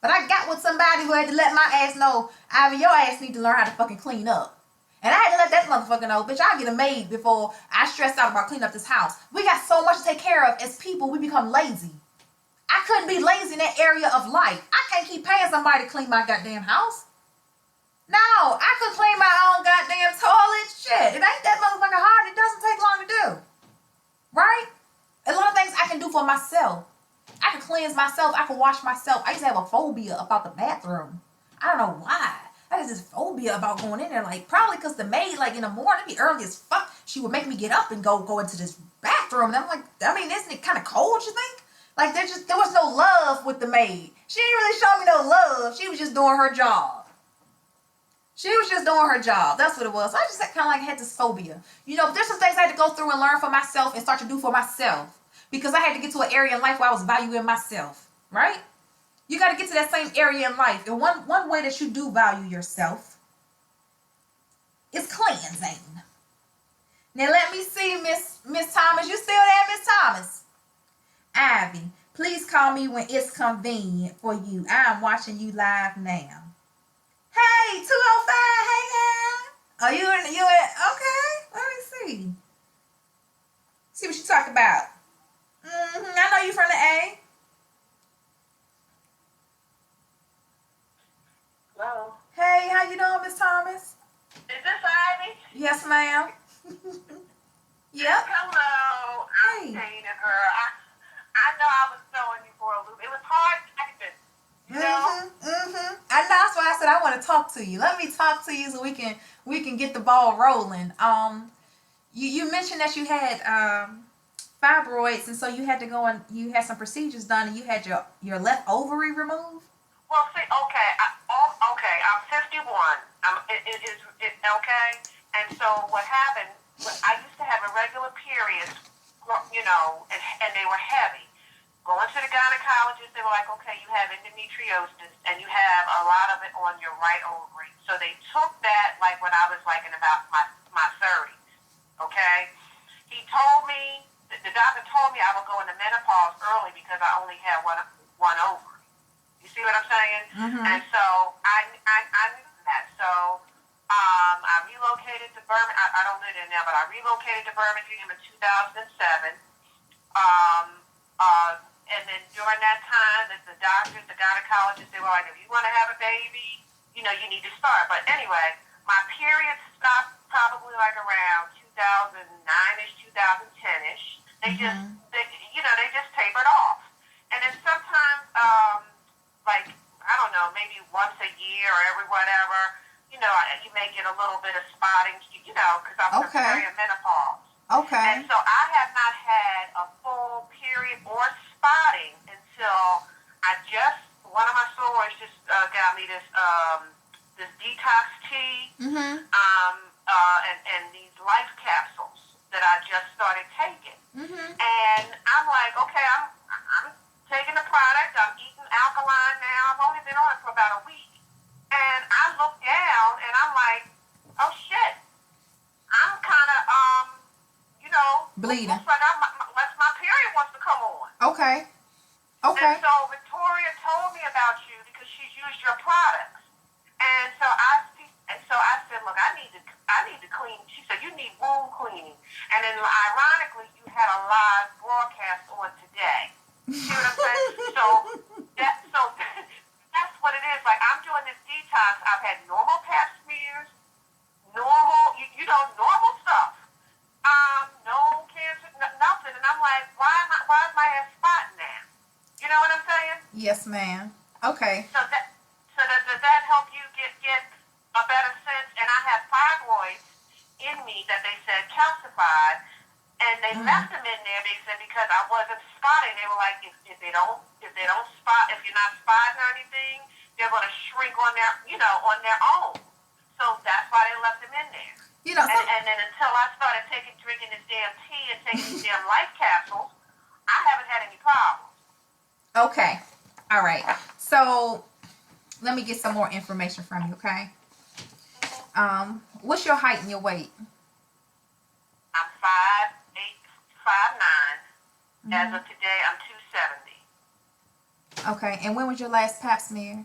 But I got with somebody who had to let my ass know, Ivy, your ass need to learn how to fucking clean up. And I had to let that motherfucker know, bitch, I'll get a maid before I stress out about cleaning up this house. We got so much to take care of as people, we become lazy. I couldn't be lazy in that area of life. I can't keep paying somebody to clean my goddamn house. No, I could clean my own goddamn toilet. Shit, it ain't that motherfucking hard. It doesn't take long to do. Right? A lot of things I can do for myself. I can cleanse myself. I can wash myself. I used to have a phobia about the bathroom. I don't know why. I had this phobia about going in there. Like, probably because the maid, like, in the morning, it'd be early as fuck. She would make me get up and go into this bathroom. And I'm like, I mean, isn't it kind of cold, you think? Like, there was no love with the maid. She didn't really show me no love. She was just doing her job. She was just doing her job. That's what it was. I just kind of like had this phobia. You know, there's some things I had to go through and learn for myself and start to do for myself. Because I had to get to an area in life where I was valuing myself. Right? You got to get to that same area in life. And one way that you do value yourself is cleansing. Now let me see, Miss Thomas. You still there, Miss Thomas? Ivy, please call me when it's convenient for you. I'm watching you live now. Hey, 205, hey, girl. Oh, you in, okay, let me see. See what you talk about. I know you from the A. Hello. Hey, how you doing, Miss Thomas? Is this Ivy? Yes, ma'am. Yep. Hello. I'm Hey. Dana, girl. I know I was throwing you for a loop. It was hard typing. You know? And that's why I said I want to talk to you. Let me talk to you so we can get the ball rolling. You mentioned that you had fibroids, and so you had to go and you had some procedures done, and you had your left ovary removed. Well, see, okay, okay, I'm 51. Okay? And so what happened, I used to have irregular periods, and they were heavy. Going to the gynecologist, they were like, okay, you have endometriosis, and you have a lot of it on your right ovary. So they took that, like, when I was, like, in about my 30s, okay? He told me, the doctor told me I would go into menopause early because I only had one ovary. You see what I'm saying? And so I knew that. So I relocated to Birmingham. I don't live there now, but I relocated to Birmingham in 2007. And then during that time, the doctors, the gynecologists, they were like, if you want to have a baby, you need to start. But anyway, my period stopped probably like around 2009-ish, 2010-ish. They just tapered off. And then sometimes, like, I don't know, maybe once a year or every whatever, you may get a little bit of spotting, because I'm preparing menopause. Okay. And so I have not had a full period or spotting until one of my sorors just got me this detox tea, and these life capsules that I just started taking. And I'm like, okay, I'm taking the product, I'm eating alkaline now. I've only been on it for about a week. And I look down and I'm like, oh shit, I'm kind of, bleeding. Looks like my period wants to come on. Okay. Okay. And so Victoria told me about you because she's used your products. And so I said, look, I need to clean. She said, you need wound cleaning. And then ironically, you had a live broadcast on today. See what I'm saying? So that's what it is. Like, I'm doing this detox. I've had normal pap smears, normal stuff. No cancer, nothing. And I'm like, why is my ass spotting now? You know what I'm saying? Yes, ma'am. Okay. So does that help you get a better sense? And I have fibroids in me that they said calcified, and they left them in there. They said because I wasn't spotting. They were like, if they don't spot, if you're not spotting or anything, they're going to shrink on their own. So that's why they left them in there. And then until I started drinking this damn tea and taking these damn life capsules, I haven't had any problems. Okay. All right. So let me get some more information from you, okay? What's your height and your weight? I'm 5'8", 5'9". As of today, I'm 270. Okay. And when was your last pap smear?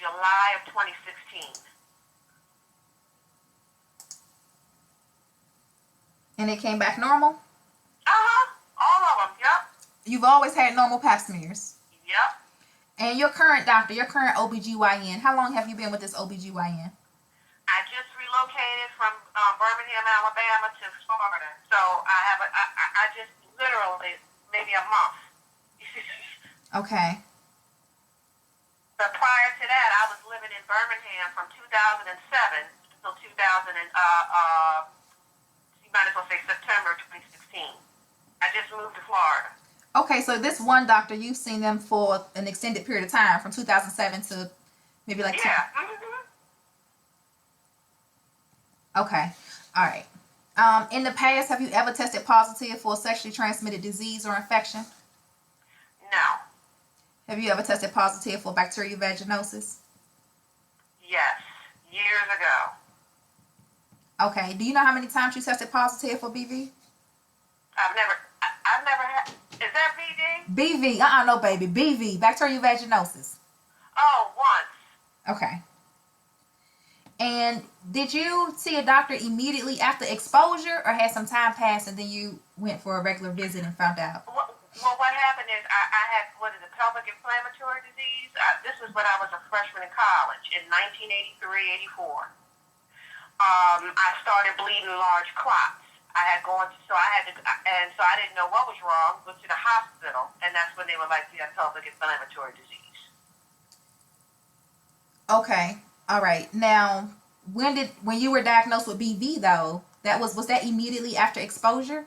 July of 2016. And it came back normal? All of them, yep. You've always had normal pap smears? Yep. And your current doctor, your current OBGYN, how long have you been with this OBGYN? I just relocated from Birmingham, Alabama to Florida. So I just literally, maybe a month. Okay. But prior to that, I was living in Birmingham from 2007 until you might as well say September 2016. I just moved to Florida. Okay, so this one doctor, you've seen them for an extended period of time, from 2007 to maybe like... Yeah. Okay, all right. In the past, have you ever tested positive for a sexually transmitted disease or infection? No. Have you ever tested positive for bacterial vaginosis? Yes, years ago. Okay, do you know how many times you tested positive for BV? I've never had, is that VD? BV, no baby, BV, bacterial vaginosis. Oh, once. Okay. And did you see a doctor immediately after exposure, or had some time pass and then you went for a regular visit and found out? Well, what happened is I had, pelvic inflammatory disease. This was when I was a freshman in college in 1983, 84. I started bleeding large clots. I had gone to, so I had to, and so I didn't know what was wrong. Went to the hospital, and that's when they were like, "You have pelvic inflammatory disease." Okay. All right. Now, when you were diagnosed with BV though, was that immediately after exposure?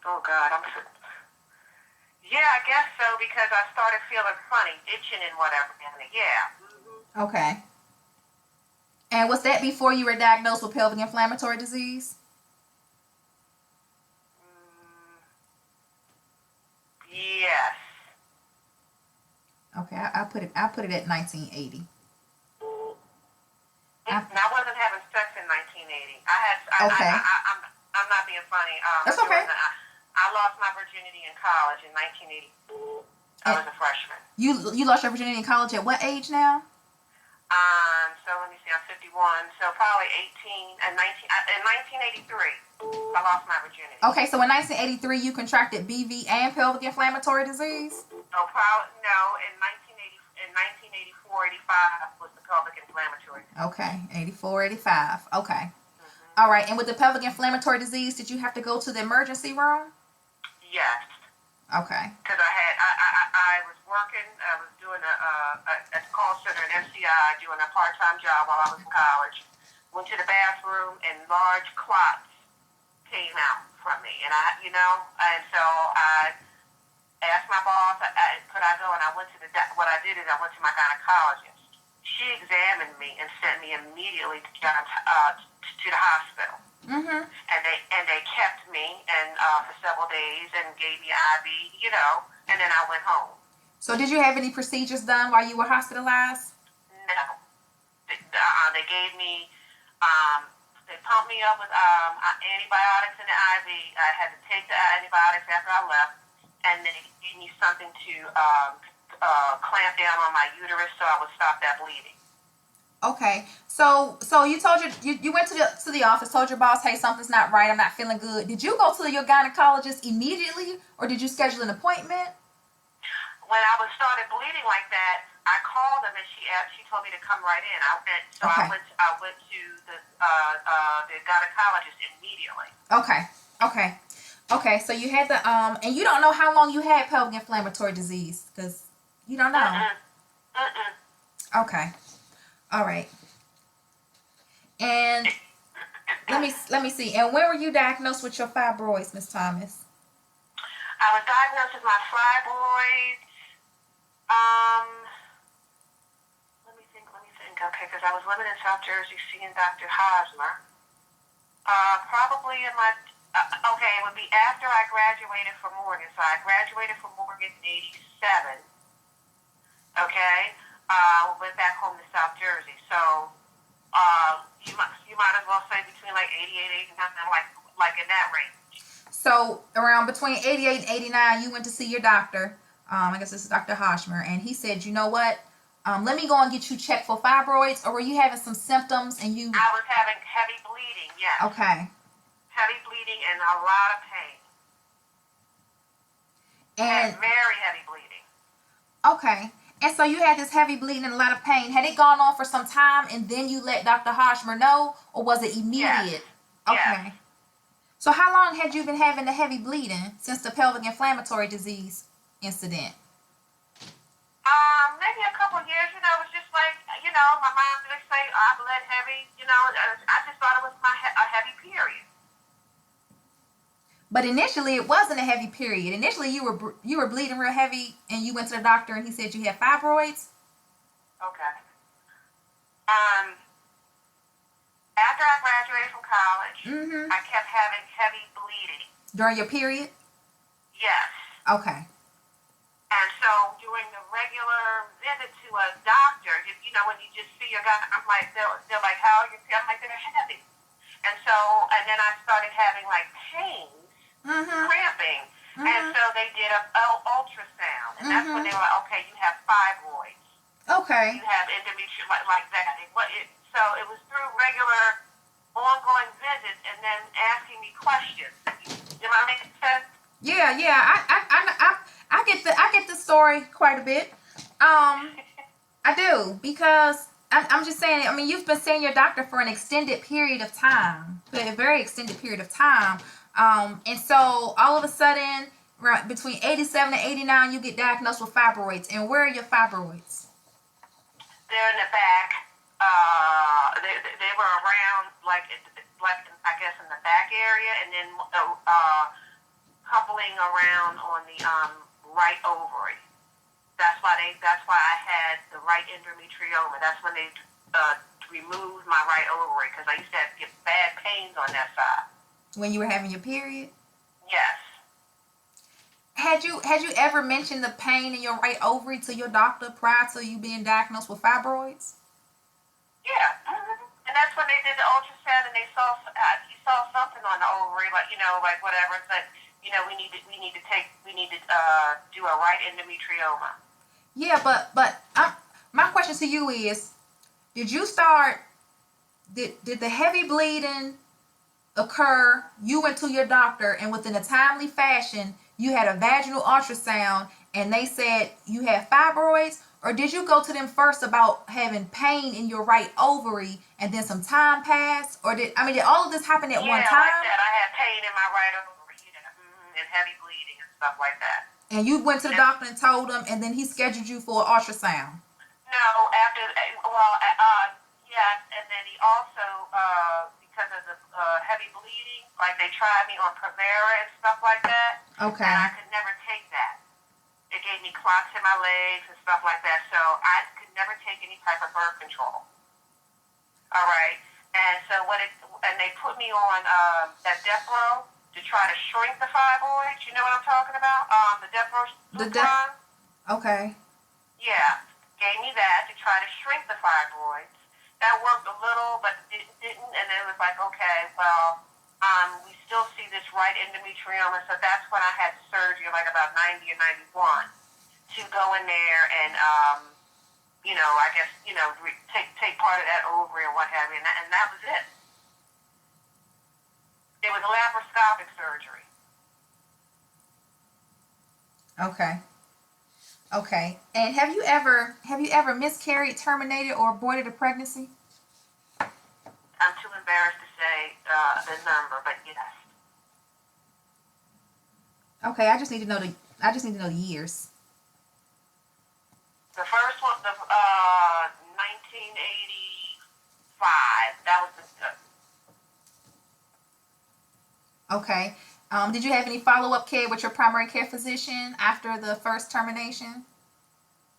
Oh God, yeah, I guess so because I started feeling funny, itching and whatever. Yeah. Okay. And was that before you were diagnosed with pelvic inflammatory disease? Yes. Okay, I put it at 1980. I wasn't having sex in 1980. Okay. I'm not being funny. That's okay. I lost my virginity in college in 1980. I was a freshman. You lost your virginity in college at what age now? So let me see, I'm 51, so probably 18 and 19 in 1983. I lost my virginity. Okay, so in 1983 you contracted BV and pelvic inflammatory disease? No, in 1984, 85 was the pelvic inflammatory disease. Okay, 84, 85. Okay. All right, and with the pelvic inflammatory disease, did you have to go to the emergency room? Yes. Okay. Because I was working, I was doing a call center at MCI, doing a part-time job while I was in college. Went to the bathroom and large clots came out from me, and and so I asked my boss, could I go? And I went to what I did is I went to my gynecologist. She examined me and sent me immediately to the hospital. Mm-hmm. And they kept me for several days and gave me IV, and then I went home. So did you have any procedures done while you were hospitalized? No. They gave me, they pumped me up with antibiotics in the IV. I had to take the antibiotics after I left, and they gave me something to clamp down on my uterus so I would stop that bleeding. Okay, so you told you went to the office, told your boss, hey, something's not right, I'm not feeling good. Did you go to your gynecologist immediately, or did you schedule an appointment? When I started bleeding like that, I called them and she told me to come right in. I went to the gynecologist immediately. Okay. So you had the and you don't know how long you had pelvic inflammatory disease because you don't know. Okay. All right. And let me see. And when were you diagnosed with your fibroids, Miss Thomas? I was diagnosed with my fibroids. Let me think. Okay, because I was living in South Jersey seeing Dr. Hosmer. Probably in my it would be after I graduated from Morgan. So I graduated from Morgan in '87. Okay. Went back home to South Jersey. So you might as well say between like 88, 89, like in that range. So around between 88 and 89, you went to see your doctor. I guess this is Dr. Hosmer, and he said, you know what? Let me go and get you checked for fibroids, or were you having some symptoms and you? I was having heavy bleeding. Yes. Okay. Heavy bleeding and a lot of pain. And very heavy bleeding. Okay. And so you had this heavy bleeding and a lot of pain. Had it gone on for some time and then you let Dr. Hosmer know, or was it immediate? Yes. Okay. Yes. So how long had you been having the heavy bleeding since the pelvic inflammatory disease incident? Maybe a couple of years. It was just like, my mom would say I bled heavy. I just thought it was a heavy period. But initially, it wasn't a heavy period. Initially, you were bleeding real heavy, and you went to the doctor, and he said you had fibroids. Okay. After I graduated from college, I kept having heavy bleeding. During your period? Yes. Okay. And so during the regular visit to a doctor, when you just see your guy, I'm like, they're like, how are you? I'm like, they're heavy. And then I started having like pain. Cramping. And so they did an ultrasound. And that's when they were like, okay, you have fibroids. Okay. You have endometrium like that. So it was through regular ongoing visits and then asking me questions. Am I making sense? Yeah. I get the story quite a bit. I do, because I'm just saying, I mean, you've been seeing your doctor for an extended period of time. for a very extended period of time. And so all of a sudden, right between 87 and 89, you get diagnosed with fibroids. And where are your fibroids? They're in the back. They were around, like I guess in the back area, and then coupling around on the right ovary. That's why I had the right endometrioma. That's when they removed my right ovary, because I used to have to get bad pains on that side. When you were having your period? Yes. Had you ever mentioned the pain in your right ovary to your doctor prior to you being diagnosed with fibroids? Yeah. Mm-hmm. And that's when they did the ultrasound, and they saw something on the ovary, like whatever. But we need to do a right endometrioma. Yeah, but my question to you is, did the heavy bleeding occur? You went to your doctor, and within a timely fashion, you had a vaginal ultrasound, and they said you had fibroids? Or did you go to them first about having pain in your right ovary, and then some time passed? Or did all of this happen at one time? Yeah, like that. I had pain in my right ovary, and heavy bleeding and stuff like that. And you went to the doctor and told him, and then he scheduled you for an ultrasound? No, yes, and then he also, because of the heavy bleeding, like they tried me on Provera and stuff like that. Okay. And I could never take that. It gave me clots in my legs and stuff like that, so I could never take any type of birth control. All right, and so they put me on that death row to try to shrink the fibroids. You know what I'm talking about? The death row. Okay. Yeah, gave me that to try to shrink the fibroids. That worked a little, but it didn't, and it was like, okay, well, we still see this right endometrioma, so that's when I had surgery, like about 90 or 91, to go in there and, I guess, take part of that ovary and what have you, and that was it. It was a laparoscopic surgery. Okay. And have you ever miscarried, terminated, or aborted a pregnancy? I'm too embarrassed to say the number, but yes. Okay, I just need to know the years. The first one, 1985. That was Okay. Did you have any follow-up care with your primary care physician after the first termination?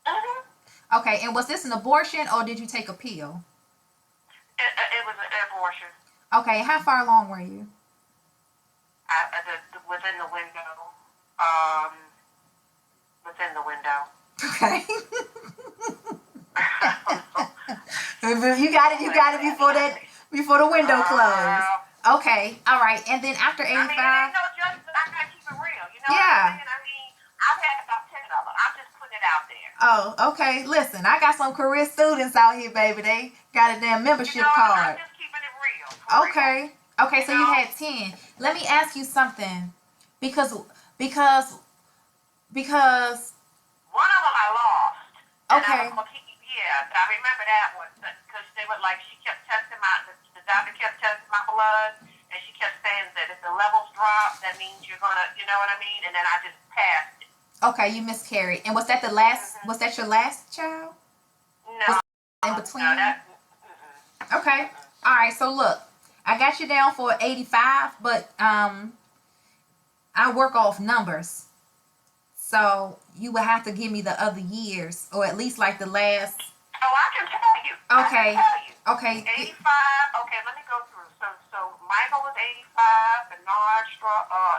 Mm-hmm. Okay, and was this an abortion, or did you take a pill? It was an abortion. Okay, how far along were you? Within the window. Within the window. Okay. You got it before the window closed. Okay, all right. And then after 85. I mean, it ain't no judgment. I gotta keep it real. You know Yeah. what I'm saying? I mean, I've had about 10 of them. I'm just putting it out there. Oh, okay. Listen, I got some career students out here, baby. They got a damn membership card. I'm just keeping it real. Okay. Okay, so you had 10. Let me ask you something. Because one of them I lost. Okay. I remember that one because they were like, she kept testing the doctor kept testing my blood, and she kept saying that if the levels drop, that means you're gonna, you know what I mean? And then I just passed it. Okay, you miscarried. And was that the last? Was that your last child? No. In between. No, Okay. All right. So look, I got you down for 85, but I work off numbers. So you would have to give me the other years, or at least like the last. Oh, I can tell you. Okay. Okay. 85. Okay, let me go through. So Michael was 85. Bernard,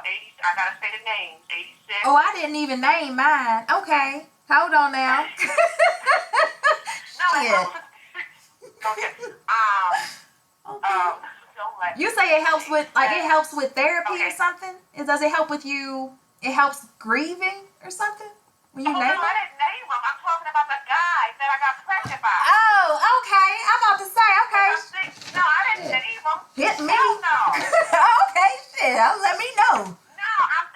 80. I gotta say the names. 86. Oh, I didn't even name mine. Okay. Hold on now. No, yeah. Okay. You say it helps with therapy or something? Does it help with you? It helps grieving or something? When you no, I didn't name him. I'm talking about the guy that I got pregnant by. Oh, okay. I'm about to say, okay. No, I didn't name him. Hit me. Hell no. Okay, shit. Let me know. No, I'm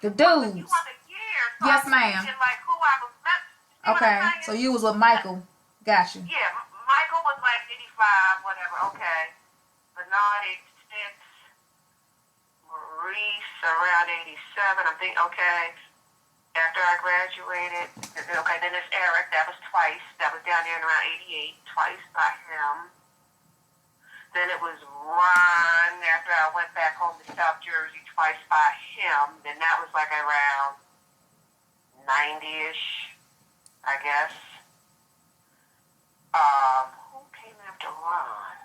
the dudes. You want the years. So yes, ma'am. Like who I was met. Okay, so you was with Michael. Got you. Yeah, Michael was like 85, whatever. Okay. Bernard, 86. in 87. I'm thinking, okay, after I graduated, okay, then it's Eric. That was twice. That was down there in around 88, twice by him. Then it was Ron after I went back home to South Jersey, twice by him. Then that was like around 90-ish, I guess. Who came after Ron?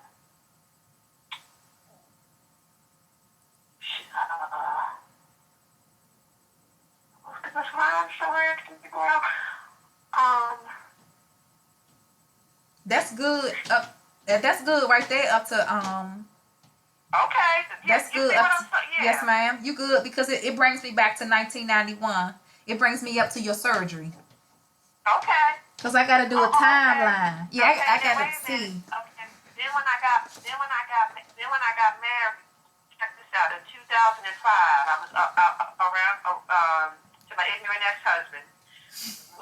Was Ron somewhere? That's good. That's good right there. Up to Okay. That's you good. see what I'm saying? Yeah. Yes, ma'am. You good because it brings me back to 1991. It brings me up to your surgery. Okay. Cause I gotta do a timeline. Okay. Yeah, Okay, I then gotta wait a see. minute. Okay. Then when I got married, check this out. In 2005, I was around to my ignorant ex-husband.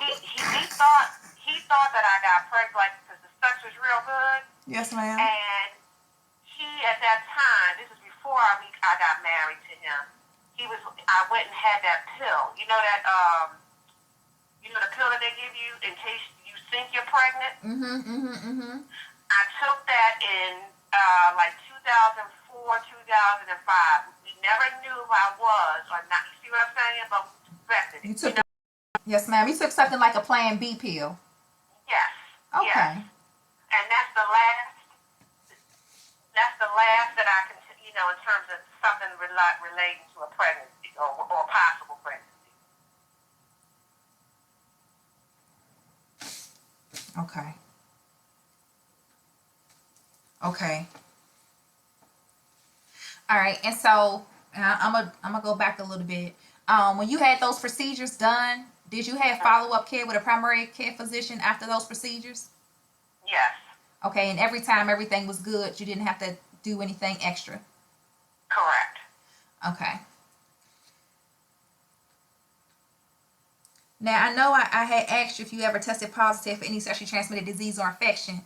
He thought that I got pregnant, like, because the sex was real good. Yes, ma'am. And he, at that time, this is before I got married to him. I went and had that pill. You know that the pill that they give you in case you think you're pregnant. I took that in like 2004, 2005. We never knew if I was or not. You see what I'm saying? But we expected it. You took yes, ma'am. You took something like a Plan B pill. Yes. Okay. Yes. And that's the last. That's the last that I can, in terms of something relating to a pregnancy or possible pregnancy. Okay. Okay. All right. And so I'm gonna go back a little bit. When you had those procedures done, did you have follow-up care with a primary care physician after those procedures? Yes. Okay. And every time everything was good, you didn't have to do anything extra? Correct. Okay. Now, I know I had asked you if you ever tested positive for any sexually transmitted disease or infection.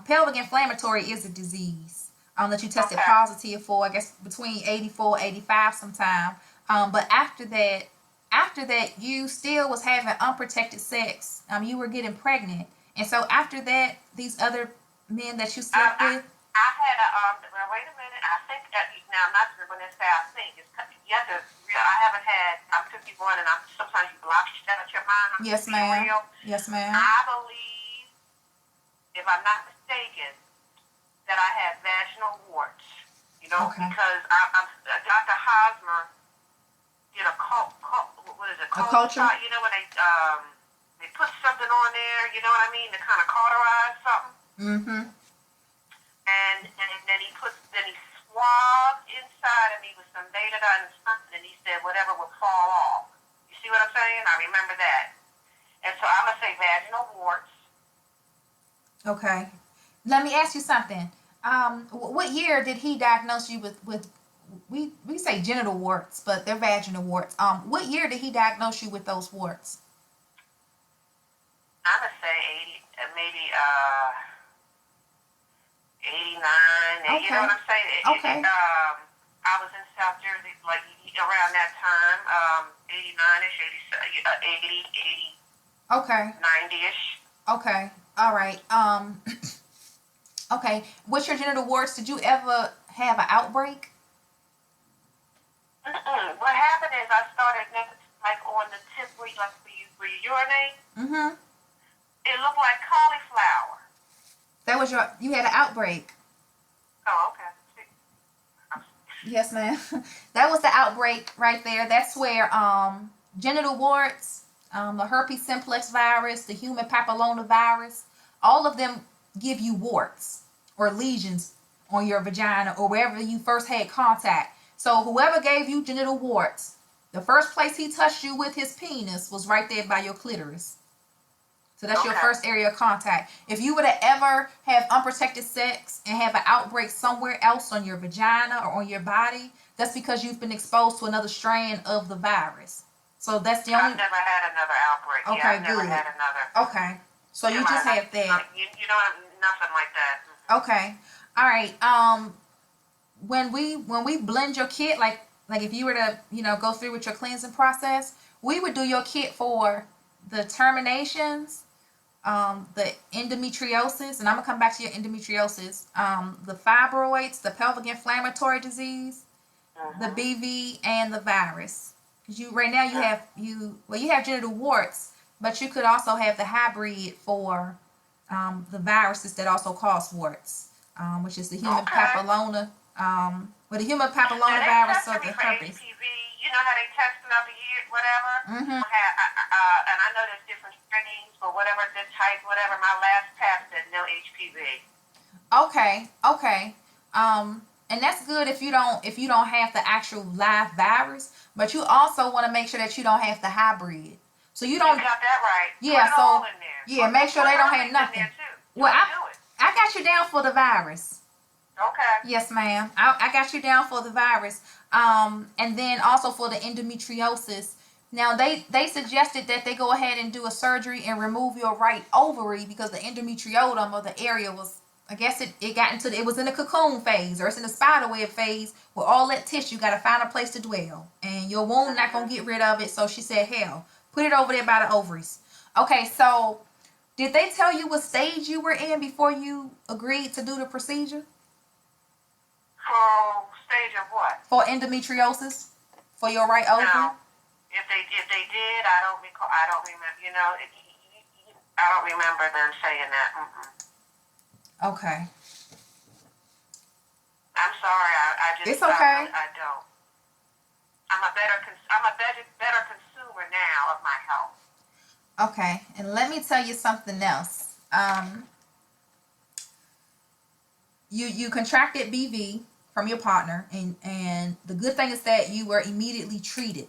Pelvic inflammatory is a disease that you tested positive for, I guess, between 84, 85 sometime. But after that, you still was having unprotected sex. You were getting pregnant. And so after that, these other men that you slept with? I had well, wait a minute. I think, now I'm not when I say I think, you have to, I haven't had, I'm 51 and sometimes you block shit out your mind. Yes, ma'am. Real. Yes, ma'am. I believe, if I'm not mistaken, that I had vaginal warts, Okay. because Dr. Hosmer did a what is it? A culture? When they put something on there, you know what I mean, to kind of cauterize something. Mm-hmm. And then he swabbed inside of me with some betadine and something, and he said whatever would fall off. You see what I'm saying? I remember that. And so I'm gonna say vaginal warts. Okay. Let me ask you something. What year did he diagnose you with we say genital warts, but they're vaginal warts. What year did he diagnose you with those warts? I'm gonna say 80, maybe 89. Okay. You know what I'm saying? Okay. I was in South Jersey like around that time, 89ish, 80, 80. Okay. 90ish. Okay. All right. Okay. With your genital warts, did you ever have an outbreak? What happened is I started like on the tip where you urinate. Mm-hmm. It looked like cauliflower. That was you had an outbreak. Oh, okay. Yes, ma'am. That was the outbreak right there. That's where genital warts, the herpes simplex virus, the human papillomavirus, all of them give you warts or lesions on your vagina or wherever you first had contact. So whoever gave you genital warts, the first place he touched you with his penis was right there by your clitoris. So that's your first area of contact. If you were to ever have unprotected sex and have an outbreak somewhere else on your vagina or on your body, that's because you've been exposed to another strand of the virus. So that's the only. I've never had another outbreak. Okay, yeah, I've good. never had another. Okay, so you just have that. Nothing like that. Okay, all right. When we blend your kit, like like if you were to, go through with your cleansing process, we would do your kit for the terminations, the endometriosis, and I'm gonna come back to your endometriosis, the fibroids, the pelvic inflammatory disease, the BV, and the virus. Because right now you have genital warts, but you could also have the hybrid for the viruses that also cause warts, which is the human papilloma, the human papilloma virus or the herpes. HPV, you know how they test throughout the year, whatever. Mm-hmm. And I know there's different strains, but whatever the type, whatever. My last test said no HPV. Okay. And that's good if you don't have the actual live virus, but you also want to make sure that you don't have the hybrid. So you don't. You got that right. Yeah. Put it all in there. Yeah, make sure they don't have nothing. Well, I got you down for the virus. Okay. Yes, ma'am. I got you down for the virus. And then also for the endometriosis. Now they suggested that they go ahead and do a surgery and remove your right ovary because the endometriotum or the area was, I guess it was in the cocoon phase, or it's in the spider web phase where all that tissue got to find a place to dwell, and your womb not gonna get rid of it. So she said, hell, put it over there by the ovaries. Okay, so did they tell you what stage you were in before you agreed to do the procedure? For stage of what? For endometriosis, for your right ovary. No. If they did, I don't recall. I don't remember. I don't remember them saying that. Mm-mm. Okay. I'm sorry. I just. It's okay. I don't. I'm a better consumer now of my health. Okay, and let me tell you something else. You contracted BV from your partner, and the good thing is that you were immediately treated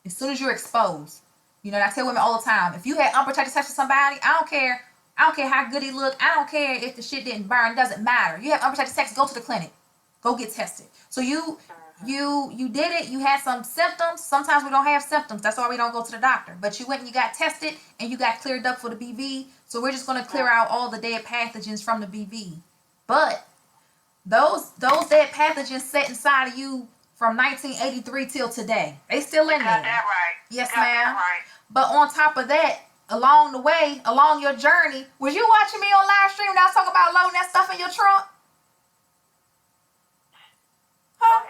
as soon as you're exposed. I tell women all the time, if you had unprotected sex with somebody, I don't care how good he looked. I don't care if the shit didn't burn. It doesn't matter. You have unprotected sex, go to the clinic. Go get tested. So you did it. You had some symptoms. Sometimes we don't have symptoms. That's why we don't go to the doctor. But you went and you got tested and you got cleared up for the BV. So we're just going to clear out all the dead pathogens from the BV. But those dead pathogens set inside of you from 1983 till today. They still in there. Got that right. Yes, ma'am. Right. But on top of that, along the way, along your journey, was you watching me on live stream when I was talking about loading that stuff in your trunk? Huh?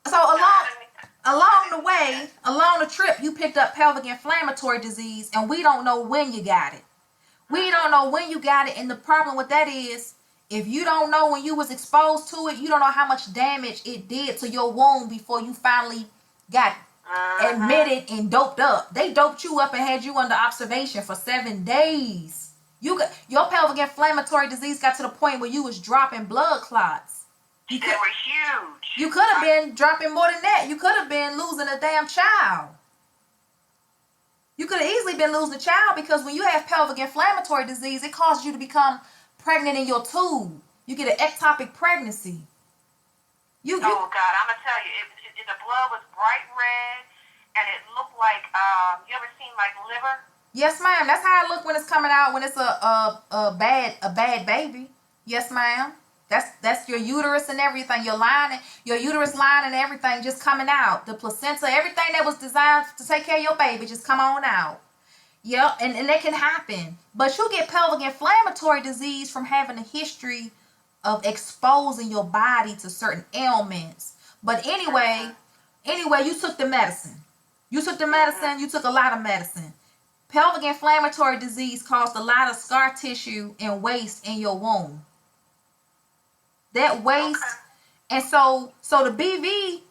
So along the trip, you picked up pelvic inflammatory disease, and we don't know when you got it. We don't know when you got it, and the problem with that is, if you don't know when you was exposed to it, you don't know how much damage it did to your womb before you finally got admitted and doped up. They doped you up and had you under observation for 7 days. Your pelvic inflammatory disease got to the point where you was dropping blood clots. They were huge. You could have been dropping more than that. You could have been losing a damn child. You could have easily been losing a child because when you have pelvic inflammatory disease, it causes you to become pregnant in your tube. You get an ectopic pregnancy. Oh God, I'm gonna tell you, the blood was bright red, and it looked like you ever seen like liver? Yes, ma'am. That's how it look when it's coming out when it's a bad baby. Yes, ma'am. That's your uterus and everything. Your uterus lining and everything just coming out. The placenta, everything that was designed to take care of your baby just come on out. Yep, and that can happen. But you get pelvic inflammatory disease from having a history of exposing your body to certain ailments. But anyway, you took the medicine. You took a lot of medicine. Pelvic inflammatory disease caused a lot of scar tissue and waste in your womb. That waste, and so the BV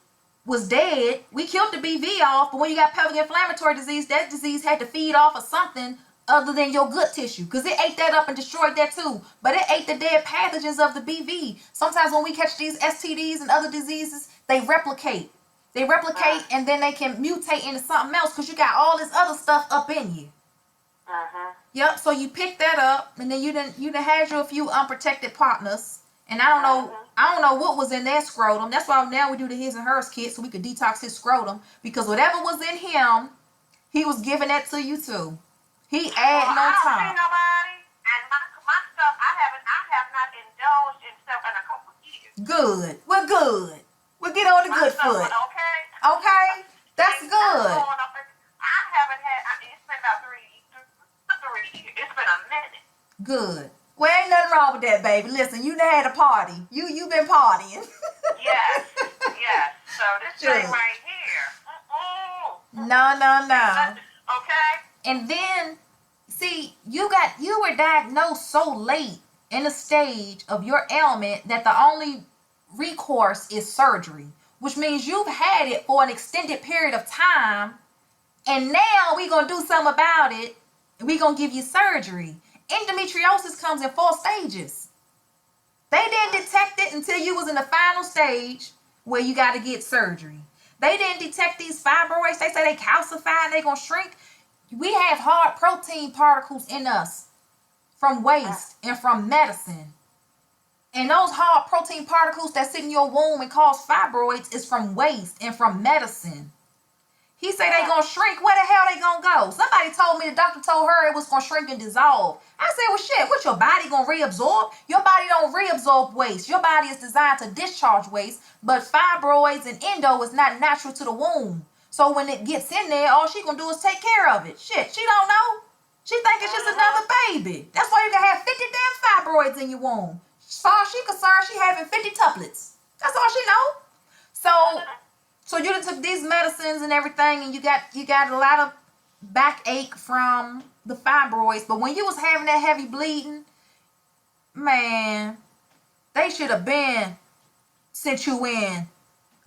was dead. We killed the BV off, but when you got pelvic inflammatory disease, that disease had to feed off of something other than your gut tissue, because it ate that up and destroyed that too. But it ate the dead pathogens of the BV. Sometimes when we catch these STDs and other diseases, they replicate. And then they can mutate into something else because you got all this other stuff up in you. Yep. So you picked that up, and then you done had you a few unprotected partners. And I don't know what was in that scrotum. That's why now we do the his and hers kit so we could detox his scrotum, because whatever was in him, he was giving that to you too. He adding on top. I don't see nobody, and my stuff I have not indulged in stuff in a couple of years. Good. We're good. But get on the My good stuff, foot. okay? Okay? That's I'm good. going up and I haven't had, it's been about 3 years. It's been a minute. Good. Well, ain't nothing wrong with that, baby. Listen, you done had a party. You been partying. Yes, yes. So this Good. thing right here. No. Okay? And then, see, you were diagnosed so late in the stage of your ailment that the only recourse is surgery, which means you've had it for an extended period of time, and now we're going to do something about it, and we're going to give you surgery. Endometriosis comes in 4 stages. They didn't detect it until you was in the final stage where you got to get surgery. They didn't detect these fibroids. They say they calcify and they going to shrink. We have hard protein particles in us from waste and from medicine. And those hard protein particles that sit in your womb and cause fibroids is from waste and from medicine. He said they gonna shrink. Where the hell they gonna go? Somebody told me, the doctor told her it was gonna shrink and dissolve. I said, well, shit, what, your body gonna reabsorb? Your body don't reabsorb waste. Your body is designed to discharge waste, but fibroids and endo is not natural to the womb. So when it gets in there, all she gonna do is take care of it. Shit, she don't know. She think it's just another baby. That's why you can have 50 damn fibroids in your womb. As far as she concerned, she having 50 tuplets. That's all she know. So you took these medicines and everything, and you got a lot of backache from the fibroids. But when you was having that heavy bleeding, man, they should have been sent you in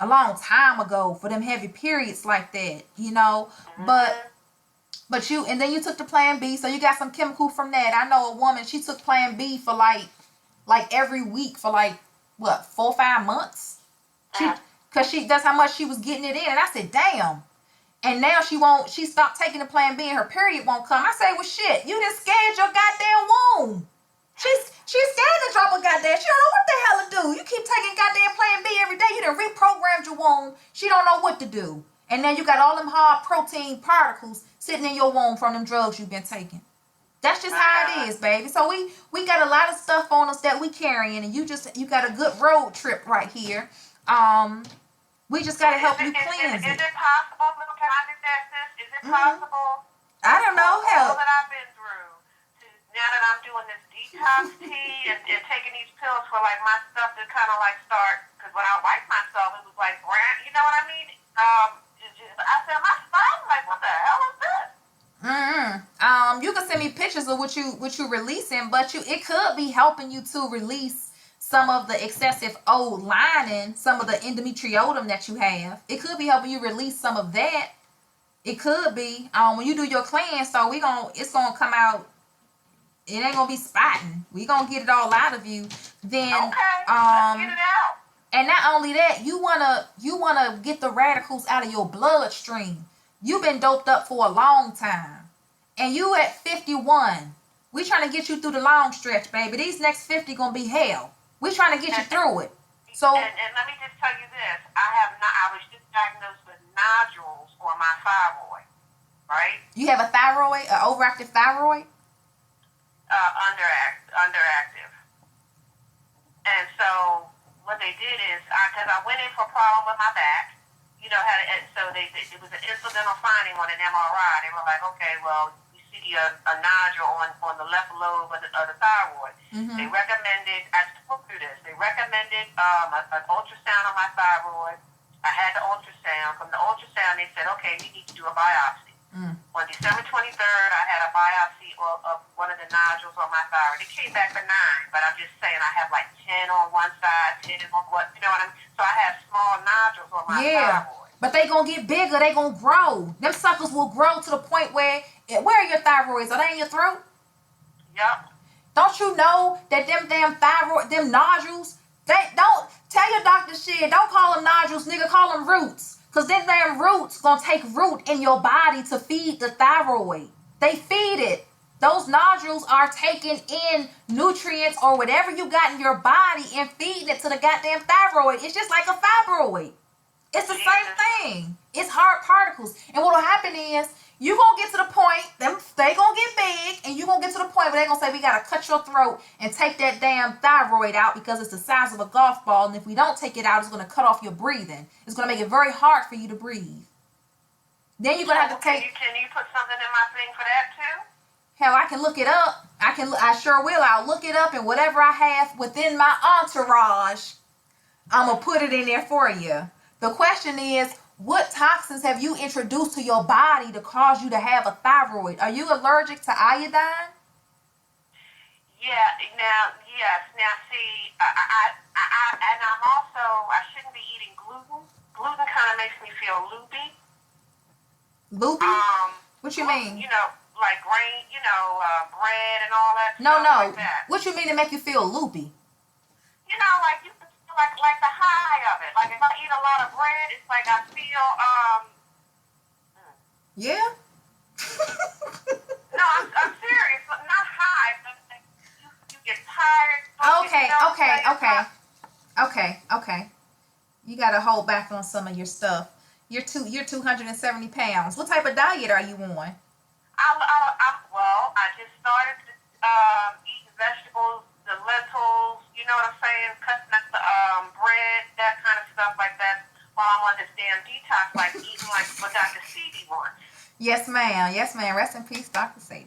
a long time ago for them heavy periods like that, you know. But you, and then you took the Plan B, so you got some chemical from that. I know a woman, she took Plan B for like every week for like what, 4 or 5 months. Cause that's how much she was getting it in, and I said, damn. And now she stopped taking the Plan B, and her period won't come. I say, well, shit, you done scared your goddamn womb. She's scared to drop a goddamn. She don't know what the hell to do. You keep taking goddamn Plan B every day. You done reprogrammed your womb. She don't know what to do. And then you got all them hard protein particles sitting in your womb from them drugs you've been taking. That's just how it is, baby. So we got a lot of stuff on us that we carrying, and you got a good road trip right here. We just gotta help you cleanse it. Is it possible, can I just ask this? Is it possible? I don't know. All that I've been through, now that I'm doing this detox tea and taking these pills for like my stuff to kind of like start, because when I wiped myself, it was like brown. You know what I mean? I said my spine, like, what the hell is this? You can send me pictures of what you releasing, but it could be helping you to release some of the excessive old lining, some of the endometriotum that you have. It could be helping you release some of that. It could be when you do your cleanse. So it's gonna come out. It ain't gonna be spotting. We gonna get it all out of you. Then let's get it out. And not only that, you wanna get the radicals out of your bloodstream. You've been doped up for a long time, and you at 51. We trying to get you through the long stretch, baby. These next 50 gonna be hell. We trying to get you through it. So and let me just tell you this: I was just diagnosed with nodules on my thyroid. Right? You have a thyroid, an overactive thyroid? Underactive. And so what they did is, because I went in for a problem with my back, you know, it was an incidental finding on an MRI. They were like, okay, well, we see a nodule on the left lobe of the thyroid. They recommended, I spoke through this, they recommended an ultrasound on my thyroid. I had the ultrasound. From the ultrasound, they said, okay, you need to do a biopsy. On December 23rd, I had a biopsy of one of the nodules on my thyroid. It came back benign, but I'm just saying I have like 10 on one side, 10 on what, you know what I mean? So I have small nodules on my thyroid. But they gonna get bigger, they gonna grow. Them suckers will grow to the point where are your thyroids? Are they in your throat? Yep. Don't you know that them damn thyroid, them nodules, don't tell your doctor shit. Don't call them nodules, nigga, call them roots. Because them damn roots gonna take root in your body to feed the thyroid. They feed it. Those nodules are taking in nutrients or whatever you got in your body and feeding it to the goddamn thyroid. It's just like a fibroid. It's the same thing. It's hard particles. And what will happen is you gonna get to the point, they gonna get big, and you gonna get to the point where they gonna say, we gotta cut your throat and take that damn thyroid out because it's the size of a golf ball, and if we don't take it out, it's gonna cut off your breathing. It's gonna make it very hard for you to breathe. Then you're gonna have to take. Can you put something in my thing for that too? Hell, I can look it up. I sure will. I'll look it up, and whatever I have within my entourage, I'm gonna put it in there for you. The question is, what toxins have you introduced to your body to cause you to have a thyroid? Are you allergic to iodine? Yeah. Now, yes. Now, see, and I'm also, I shouldn't be eating gluten. Gluten kind of makes me feel loopy. Loopy? What you mean? You know, like grain, bread and all that. No. Like that. What you mean to make you feel loopy? You know, like you feel like the high of it. Like if I eat a lot of bread, it's like I feel Yeah. No, I'm serious. Not high, but like you get tired. Okay. You gotta hold back on some of your stuff. You're 270 pounds. What type of diet are you on? I just started eating vegetables, the lentils, you know what I'm saying, cutting up the bread, that kind of stuff like that, while I'm on this damn detox, like eating like what Dr. Sebi wants. Yes, ma'am. Rest in peace, Dr. Sebi.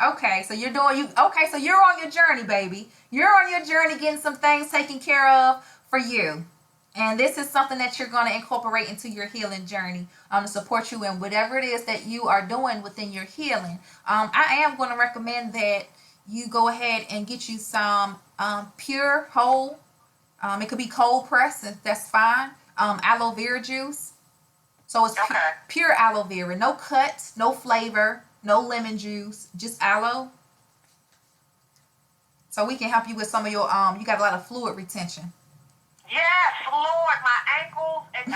Okay, so you're on your journey, baby. You're on your journey getting some things taken care of for you. And this is something that you're going to incorporate into your healing journey to support you in whatever it is that you are doing within your healing. I am going to recommend that you go ahead and get you some pure whole. It could be cold pressed, and that's fine. Aloe vera juice. So it's pure aloe vera. No cuts, no flavor, no lemon juice, just aloe. So we can help you with some of your, you got a lot of fluid retention. Yes, Lord, my ankles, and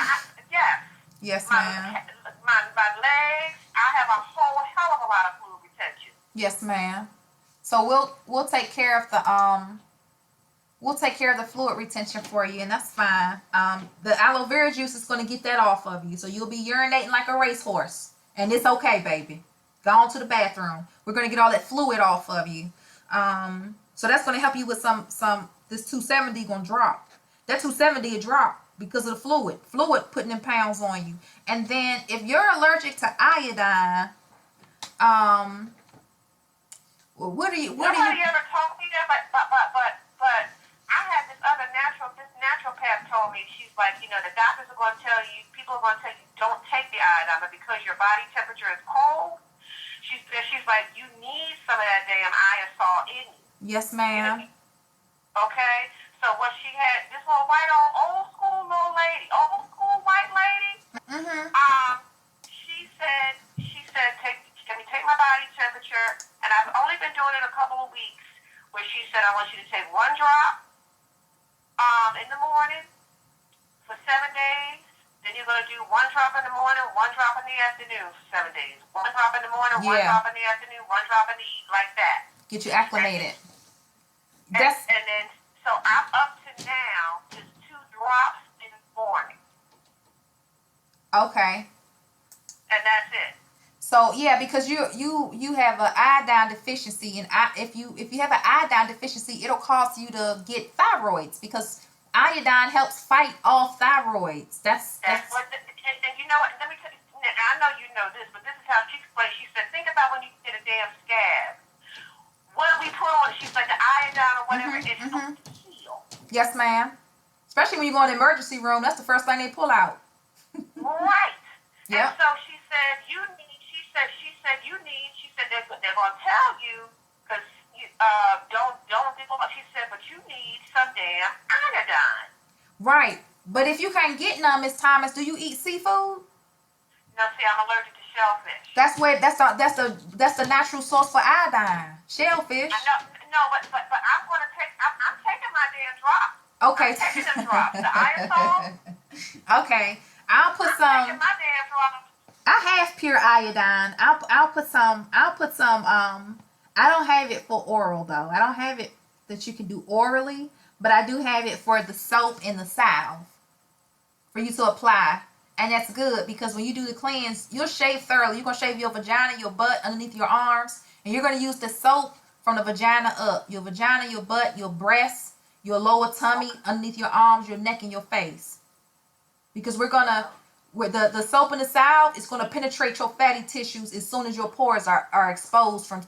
yes. Yes, ma'am. My legs, I have a whole hell of a lot of fluid retention. Yes, ma'am. So we'll take care of the fluid retention for you, and that's fine. The aloe vera juice is going to get that off of you, so you'll be urinating like a racehorse, and it's okay, baby. Go on to the bathroom. We're going to get all that fluid off of you. So that's going to help you with some. This 270 going to drop. That 270 will drop because of the fluid putting in pounds on you. And then if you're allergic to iodine, Nobody ever told me that, but I had this naturopath told me, she's like, the doctors are going to tell you, people are going to tell you, don't take the iodine, but because your body temperature is cold, she's like, you need some of that damn iosol in you. Yes, ma'am. Okay? So what she had, this little old school white lady, she said, can we take my body temperature? And I've only been doing it a couple of weeks, where she said, I want you to take one drop in the morning for 7 days. Then you're going to do one drop in the morning, one drop in the afternoon for 7 days. One drop in the morning, one drop in the afternoon, one drop in the evening, like that. Get you acclimated. And then, so I'm up to now just 2 drops in the morning. Okay. And that's it. So yeah, because you have an iodine deficiency, and if you have an iodine deficiency, it'll cause you to get thyroids because iodine helps fight off thyroids. That's what. And you know what? Let me tell you. I know you know this, but this is how she explained. She said, think about when you get a damn scab. What do we put on? She's like the iodine or whatever. It's supposed to heal. Yes, ma'am. Especially when you go in the emergency room, that's the first thing they pull out. Right. Yeah. And so she said she said they're going to tell you because don't think about. She said, but you need some damn iodine. Right. But if you can't get none, Miss Thomas, do you eat seafood? No, see, I'm allergic to shellfish. That's the natural source for iodine. Shellfish. No, but I'm taking my damn drops. Okay. I'm taking them drops. The iodine. Okay. I'll put some. I'm taking my damn drops. I have pure iodine. I'll put some. I don't have it for oral though. I don't have it that you can do orally, but I do have it for the soap and the salve for you to apply And that's good because when you do the cleanse, you'll shave thoroughly. You're going to shave your vagina, your butt, underneath your arms. And you're going to use the soap from the vagina up. Your vagina, your butt, your breasts, your lower tummy, underneath your arms, your neck, and your face. Because we're going to, the soap and the salve is going to penetrate your fatty tissues as soon as your pores are exposed from,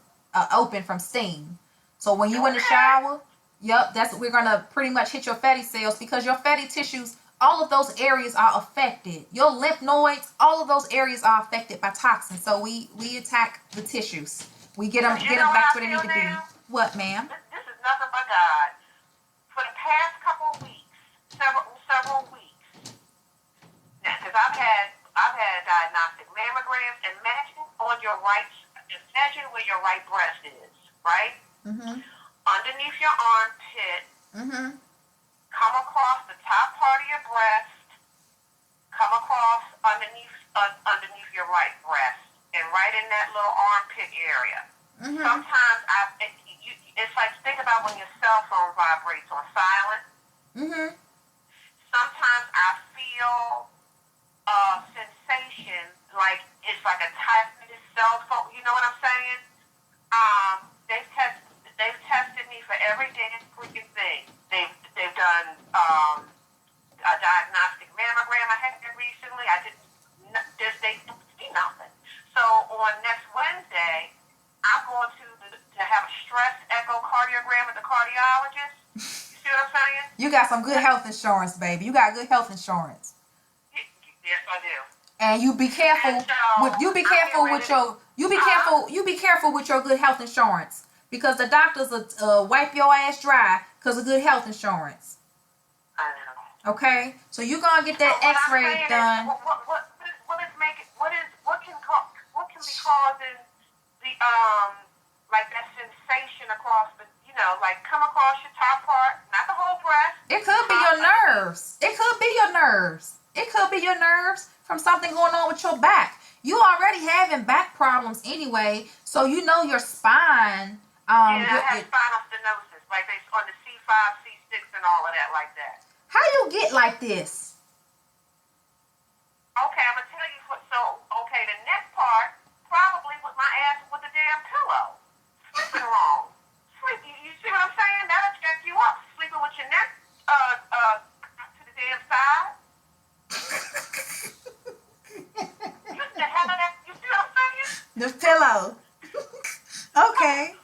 open from steam. So when you in the shower, yep, that's what we're going to pretty much hit your fatty cells because your fatty tissues, all of those areas are affected. Your lymph nodes, all of those areas are affected by toxins. So we attack the tissues. We get them back to where they need to be. What, ma'am? This is nothing but God. For the past couple of weeks, several weeks, because I've had diagnostic mammograms. Imagine where your right breast is, right? Mm-hmm. Underneath your armpit. Mm-hmm. Come across the top part of your breast. Come across underneath your right breast, and right in that little armpit area. Mm-hmm. Sometimes it's like, think about when your cell phone vibrates on silent. Mm-hmm. Sometimes I feel a sensation like it's like a typing cell phone. You know what I'm saying? They've tested me for every damn freaking thing. They've done a diagnostic mammogram. I had it recently. They didn't see nothing. So on next Wednesday, I'm going to have a stress echocardiogram with the cardiologist. You see what I'm saying? You got some good health insurance, baby. You got good health insurance. Yes, I do. And you be careful. You be careful with your good health insurance because the doctors will wipe your ass dry because of good health insurance. I know. Okay, so you gonna get that X-ray done. What can be causing the like that sensation across the, like come across your top part, not the whole breast. It could be your nerves. It could be your nerves. It could be your nerves from something going on with your back. You already having back problems anyway, so you know your spine. I have spinal stenosis, like they on the C5, C6, and all of that, like that. How you get like this? Okay, I'm gonna tell you the next part probably with my ass with the damn pillow. Sleeping wrong. You see what I'm saying? That'll check you up. Sleeping with your neck to the damn side. You see what I'm saying? The pillow. Okay. I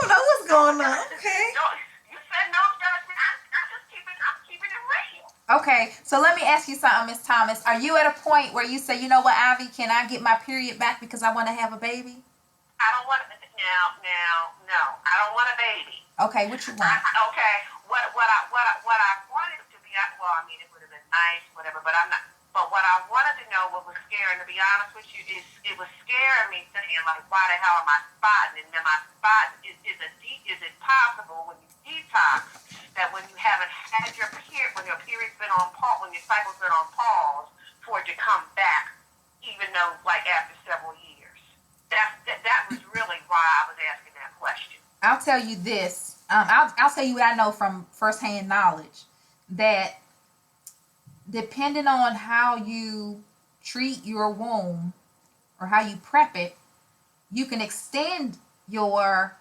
don't know what's going on. Okay. You said no judgment. I'm keeping it real. Okay, so let me ask you something, Miss Thomas. Are you at a point where you say, you know what, Ivy, can I get my period back because I want to have a baby? I don't want no. I don't want a baby. Okay, what you want? What I wanted to be, well, I mean, it would have been nice, whatever, but I'm not. But what I wanted to know, what was scary, to be honest with you, is it was scaring me, thinking like, why the hell am I spotting? And then my spot is it possible when you detox that when you haven't had your period, when your period's been on pause, when your cycle's been on pause, for it to come back, even though like after several years. That was really why I was asking that question. I'll tell you this. I'll tell you what I know from firsthand knowledge, that depending on how you treat your womb or how you prep it, you can extend your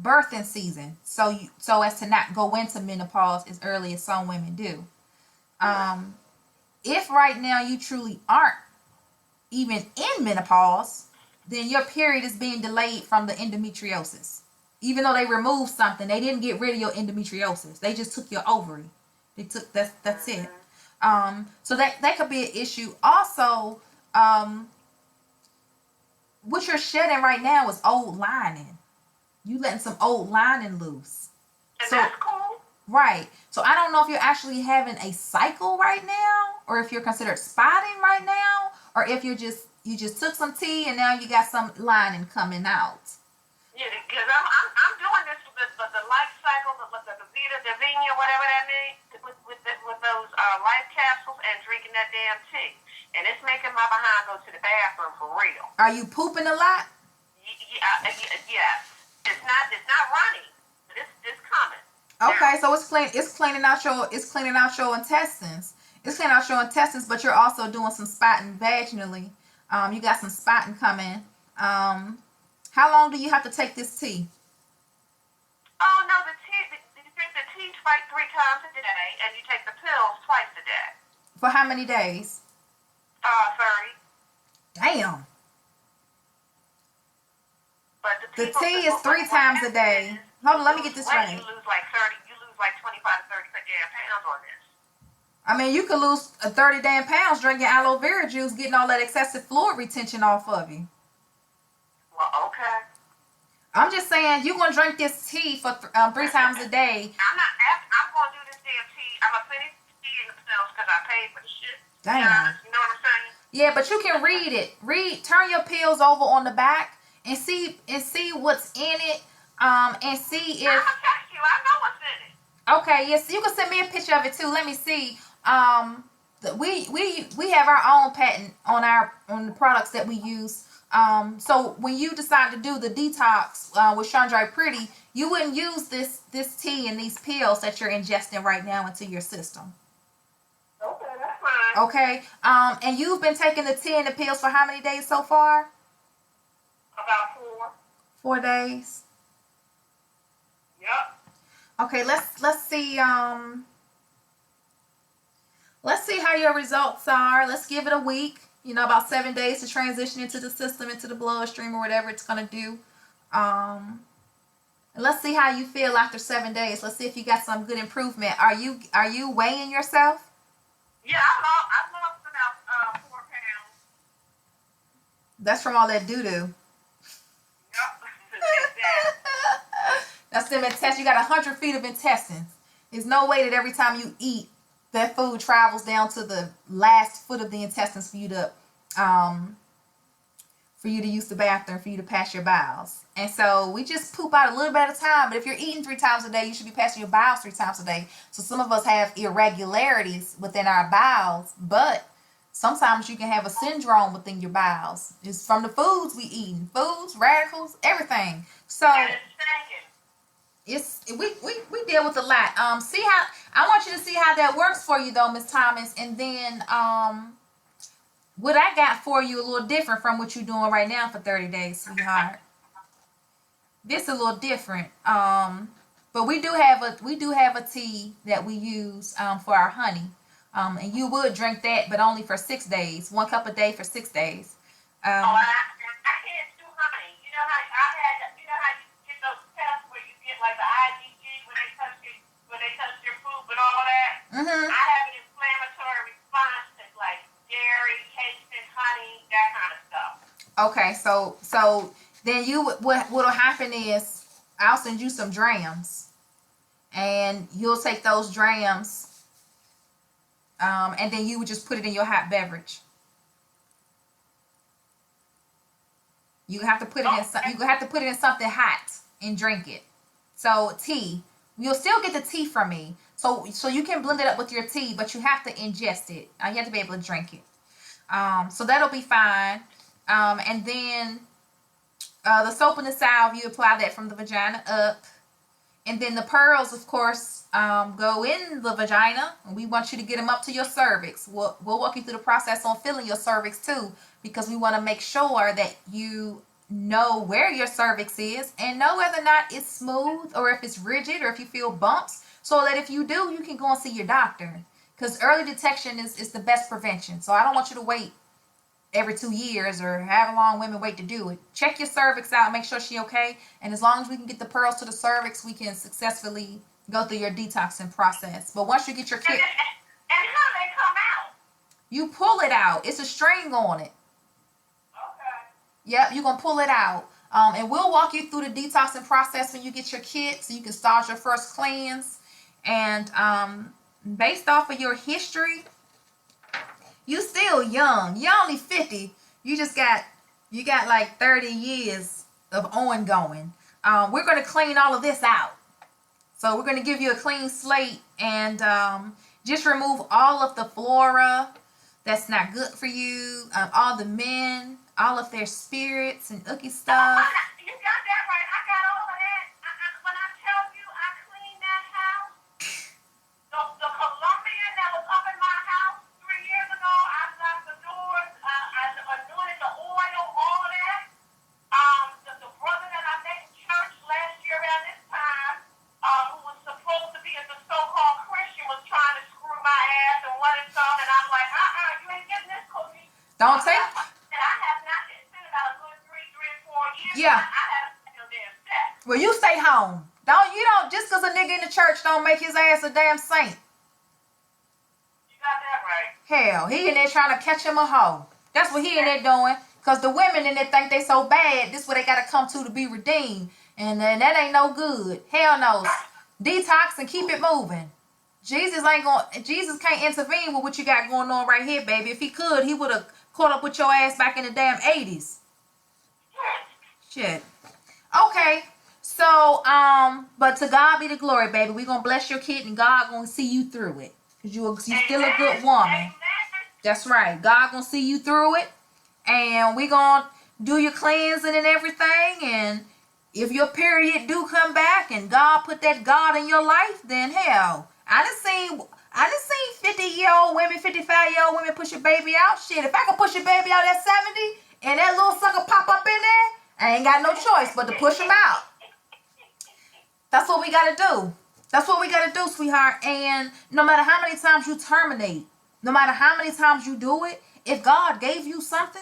birthing season so as to not go into menopause as early as some women do. If right now you truly aren't even in menopause, then your period is being delayed from the endometriosis. Even though they removed something, they didn't get rid of your endometriosis. They just took your ovary. They took that's it. So that could be an issue. Also, what you're shedding right now is old lining. You letting some old lining loose. And that's cool. Right. So I don't know if you're actually having a cycle right now, or if you're considered spotting right now, or if you just took some tea and now you got some lining coming out. Yeah, because I'm doing this with the life cycle, the Vita, whatever that means, with those life capsules and drinking that damn tea, and it's making my behind go to the bathroom for real. Are you pooping a lot? Yes. It's not running, but it's coming. Okay, so it's cleaning out your intestines. It's cleaning out your intestines, but you're also doing some spotting vaginally. You got some spotting coming. How long do you have to take this tea? Oh no, you drink the tea twice, 3 times a day, and you take the pills twice a day. For how many days? 30. Damn. But The tea is 3 times a day. Hold on, let me get this right. You lose like 30. You lose like 25, 30 pounds on this. I mean, you could lose 30 damn pounds drinking aloe vera juice, getting all that excessive fluid retention off of you. Well, okay. I'm just saying, you're going to drink this tea for 3 times a day. I'm going to do this damn tea. I'm going to finish the tea in the pills because I paid for the shit. Damn. You know what I'm saying? Yeah, but you can read it. Turn your pills over on the back and see what's in it. And see if. I'm going to text you. I know what's in it. Okay, yes, you can send me a picture of it too. Let me see. We have our own patent on the products that we use. So when you decide to do the detox with Chandra Pretty, you wouldn't use this tea and these pills that you're ingesting right now into your system. Okay, that's fine. Okay. And you've been taking the tea and the pills for how many days so far? About 4. 4 days. Yep. Okay, let's see how your results are. Let's give it a week. About 7 days to transition into the system, into the bloodstream, or whatever it's gonna do. And let's see how you feel after 7 days. Let's see if you got some good improvement. Are you weighing yourself? Yeah, I lost about 4 pounds. That's from all that doo-doo. That's them intestines. You got 100 feet of intestines. There's no way that every time you eat, that food travels down to the last foot of the intestines for you to use the bathroom, for you to pass your bowels. And so we just poop out a little bit at a time. But if you're eating 3 times a day, you should be passing your bowels 3 times a day. So some of us have irregularities within our bowels, but sometimes you can have a syndrome within your bowels. It's from the foods we eat, foods, radicals, everything. So we deal with a lot. See how I want you to see how that works for you though, Miss Thomas, and then what I got for you a little different from what you're doing right now for 30 days, sweetheart. This a little different. But we do have a tea that we use for our honey. And you would drink that, but only for 6 days. 1 cup a day for 6 days. I can't do honey. You know how you get those tests where you get like the IgG when they touch your poop and all that. Mm-hmm. I have an inflammatory response to like dairy, casein, honey, that kind of stuff. Okay, so then what'll happen is I'll send you some drams, and you'll take those drams, and then you would just put it in your hot beverage. You have to put it in something hot and drink it. So tea, you'll still get the tea from me. So you can blend it up with your tea, but you have to ingest it. You have to be able to drink it. So that'll be fine. And then the soap and the salve, you apply that from the vagina up. And then the pearls, of course, go in the vagina. And we want you to get them up to your cervix. We'll walk you through the process on filling your cervix too, because we want to make sure that you know where your cervix is and know whether or not it's smooth or if it's rigid or if you feel bumps, so that if you do, you can go and see your doctor. Because early detection is the best prevention. So I don't want you to wait every 2 years or however long women wait to do it. Check your cervix out, make sure she's okay. And as long as we can get the pearls to the cervix, we can successfully go through your detoxing process. But once you get your kit, and how they come out? You pull it out. It's a string on it. Okay. Yep, you're gonna pull it out. And we'll walk you through the detoxing process when you get your kit, so you can start your first cleanse. And based off of your history, you still young. You're only 50. You got like 30 years of ongoing. We're gonna clean all of this out. So we're gonna give you a clean slate and just remove all of the flora that's not good for you. All the men, all of their spirits and icky stuff. You got that right. I got all of that. When I tell you I cleaned that house, the Colombian that was up in my house, Don't take. And I have not. It's been about a good 3 or 4 years. Yeah. I haven't had no damn sex. Well, you stay home. You don't just because a nigga in the church don't make his ass a damn saint. You got that right. Hell, he in there trying to catch him a hoe. That's what he in there doing. Because the women in there think they so bad. This is what they got to come to be redeemed. And that ain't no good. Hell no. Detox and keep it moving. Jesus can't intervene with what you got going on right here, baby. If he could, he would have caught up with your ass back in the damn 80s. Shit. Okay. So, but to God be the glory, baby. We gonna bless your kid and God gonna see you through it. Because you're still a good woman. That's right. God gonna see you through it. And we gonna do your cleansing and everything. And if your period do come back and God put that God in your life, then hell, I done seen 50-year-old women, 55-year-old women push a baby out. Shit, if I could push a baby out at 70 and that little sucker pop up in there, I ain't got no choice but to push him out. That's what we gotta do. That's what we gotta do, sweetheart. And no matter how many times you terminate, no matter how many times you do it, if God gave you something,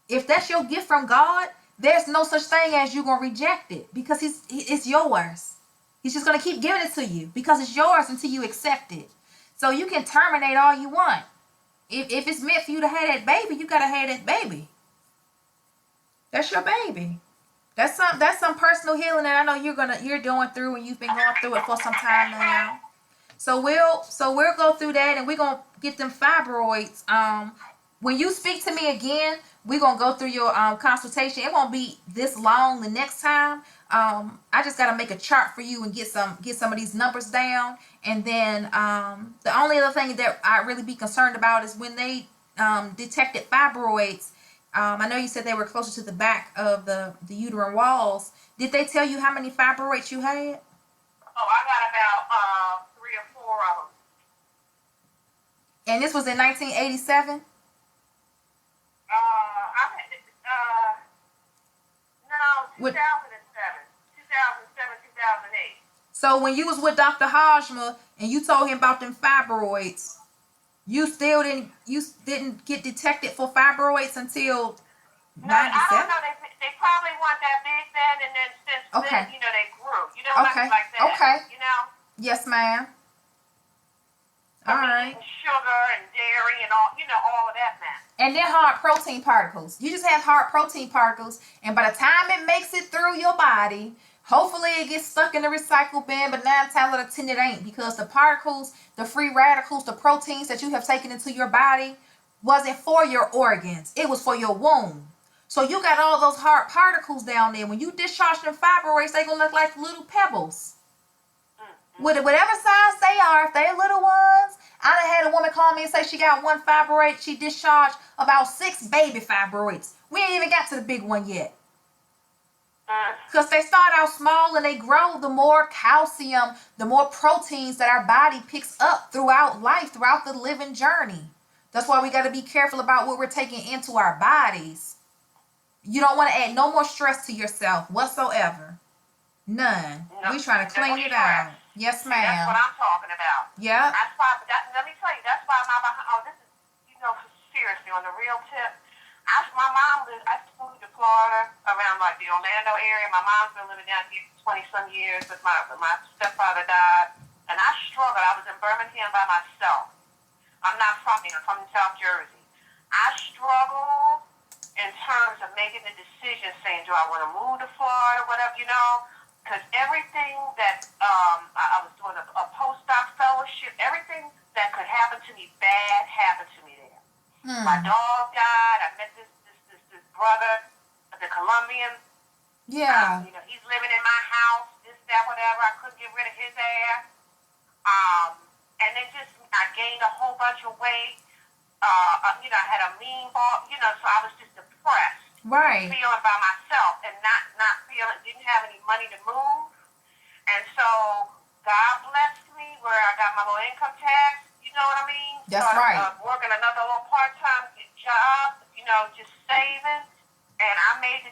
if that's your gift from God, there's no such thing as you gonna reject it because it's yours. He's just gonna keep giving it to you because it's yours until you accept it. So you can terminate all you want. If it's meant for you to have that baby, you gotta have that baby. That's your baby. That's some personal healing that I know you're going through and you've been going through it for some time now. So we'll go through that and we're gonna get them fibroids. When you speak to me again, we're gonna go through your consultation. It won't be this long the next time. I just gotta make a chart for you and get some of these numbers down. And then the only other thing that I really be concerned about is when they detected fibroids. I know you said they were closer to the back of the uterine walls. Did they tell you how many fibroids you had? Oh, I got about 3 or 4 of them. And this was in 1987? No, 2007. 2008. So when you was with Dr. Hajma and you told him about them fibroids, you didn't get detected for fibroids until 97? No, I don't know. They probably weren't that big then, and then since then, they grew. Nothing like that. Okay. Yes, ma'am. All right. Eating sugar and dairy and all of that, man. And then hard protein particles. You just have hard protein particles, and by the time it makes it through your body, hopefully it gets stuck in the recycle bin, but 9 times out of 10 it ain't, because the particles, the free radicals, the proteins that you have taken into your body wasn't for your organs. It was for your womb. So you got all those hard particles down there. When you discharge them fibroids, they're going to look like little pebbles. Whatever size they are, if they're little ones. I done had a woman call me and say she got 1 fibroid. She discharged about 6 baby fibroids. We ain't even got to the big one yet. Because they start out small and they grow. The more calcium, the more proteins that our body picks up throughout life, throughout the living journey. That's why we got to be careful about what we're taking into our bodies. You don't want to add no more stress to yourself whatsoever. None. No, we trying to clean it out. Yes, ma'am. That's what I'm talking about. Yeah. That's why. Let me tell you. That's why this is, seriously on the real tip. My mom lived. I moved to Florida around like the Orlando area. My mom's been living down here for 20-some years, but my stepfather died, and I struggled. I was in Birmingham by myself. I'm not from here. I'm from South Jersey. I struggled in terms of making the decision, saying, do I want to move to Florida, whatever, because everything that I was doing a postdoc fellowship, everything that could happen to me bad happened to me there. My dog died. I met this brother, the Colombian. Yeah. He's living in my house, this, that, whatever. I couldn't get rid of his ass. And then I gained a whole bunch of weight. I had a mean ball, so I was just depressed. Right. Feeling by myself and not feeling, didn't have any money to move. And so God blessed me where I got my little income tax, you know what I mean? That's right. Working another little part-time job, just saving. And I made it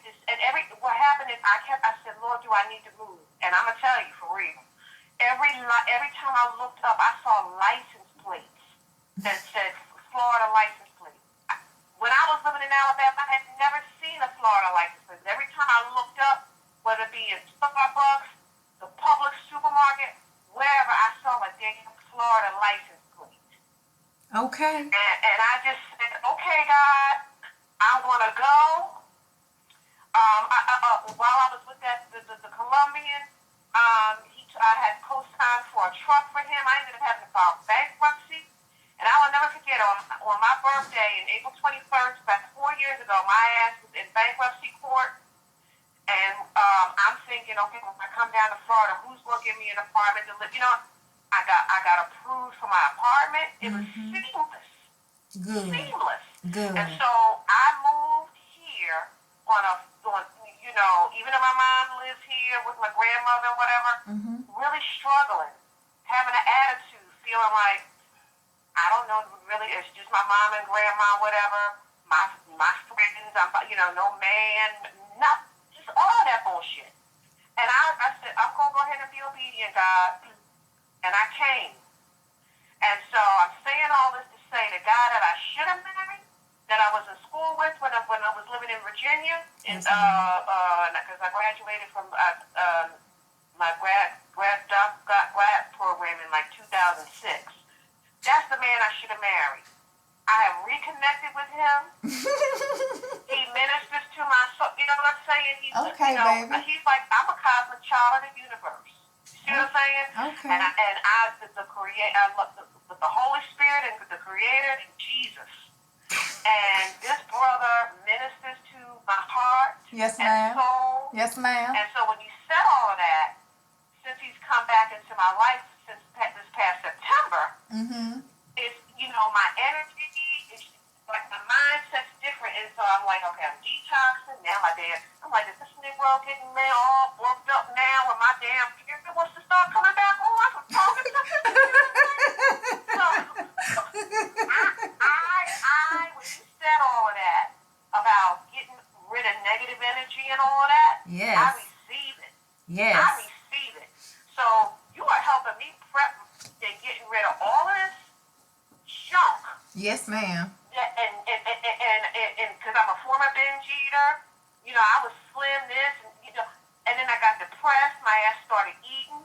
what happened is I said, Lord, do I need to move? And I'm going to tell you for real. Every time I looked up, I saw license plates that said Florida license plate. When I Alabama. I had never seen a Florida license plate. Every time I looked up, whether it be in Starbucks, the public supermarket, wherever, I saw a damn Florida license plate. Okay. And I just said, okay, God, I want to go. While I was with the Colombian, I had co-signed for a truck for him. I ended up having to file bankruptcy. And I will never forget, on my birthday, in April 21st, about 4 years ago, my ass was in bankruptcy court. And I'm thinking, okay, when I come down to Florida, who's going to give me an apartment to live? You know, I got approved for my apartment. It was seamless. Good. Seamless. Good. And so I moved here even though my mom lives here with my grandmother and whatever, really struggling, having an attitude, feeling like, I don't know, really, it's just my mom and grandma, whatever, my friends, no man, not just all that bullshit. And I said, I'm going to go ahead and be obedient, God. And I came. And so I'm saying all this to say the guy that I should have married, that I was in school with when I was living in Virginia, because I graduated from my grad program in like 2006. That's the man I should have married. I have reconnected with him. He ministers to my soul. You know what I'm saying? Baby. He's like, I'm a cosmic child of the universe. You see what I'm saying? Okay. And I love the Holy Spirit and the Creator and Jesus. And this brother ministers to my heart and soul. Yes, ma'am. And so when you said all of that, since he's come back into my life since this past September, it's, my energy, it's like my mindset's different. And so I'm like, okay, I'm detoxing. Now I'm like, is this Negro getting me all worked up now when my damn spirit wants to start coming back on? I'm talking to when you said all of that about getting rid of negative energy and all of that, yes. I receive it. Yes. I receive it. So you are helping me prep and getting rid of all of this junk. Yes, ma'am. And because I'm a former binge eater, I was slim and then I got depressed. My ass started eating.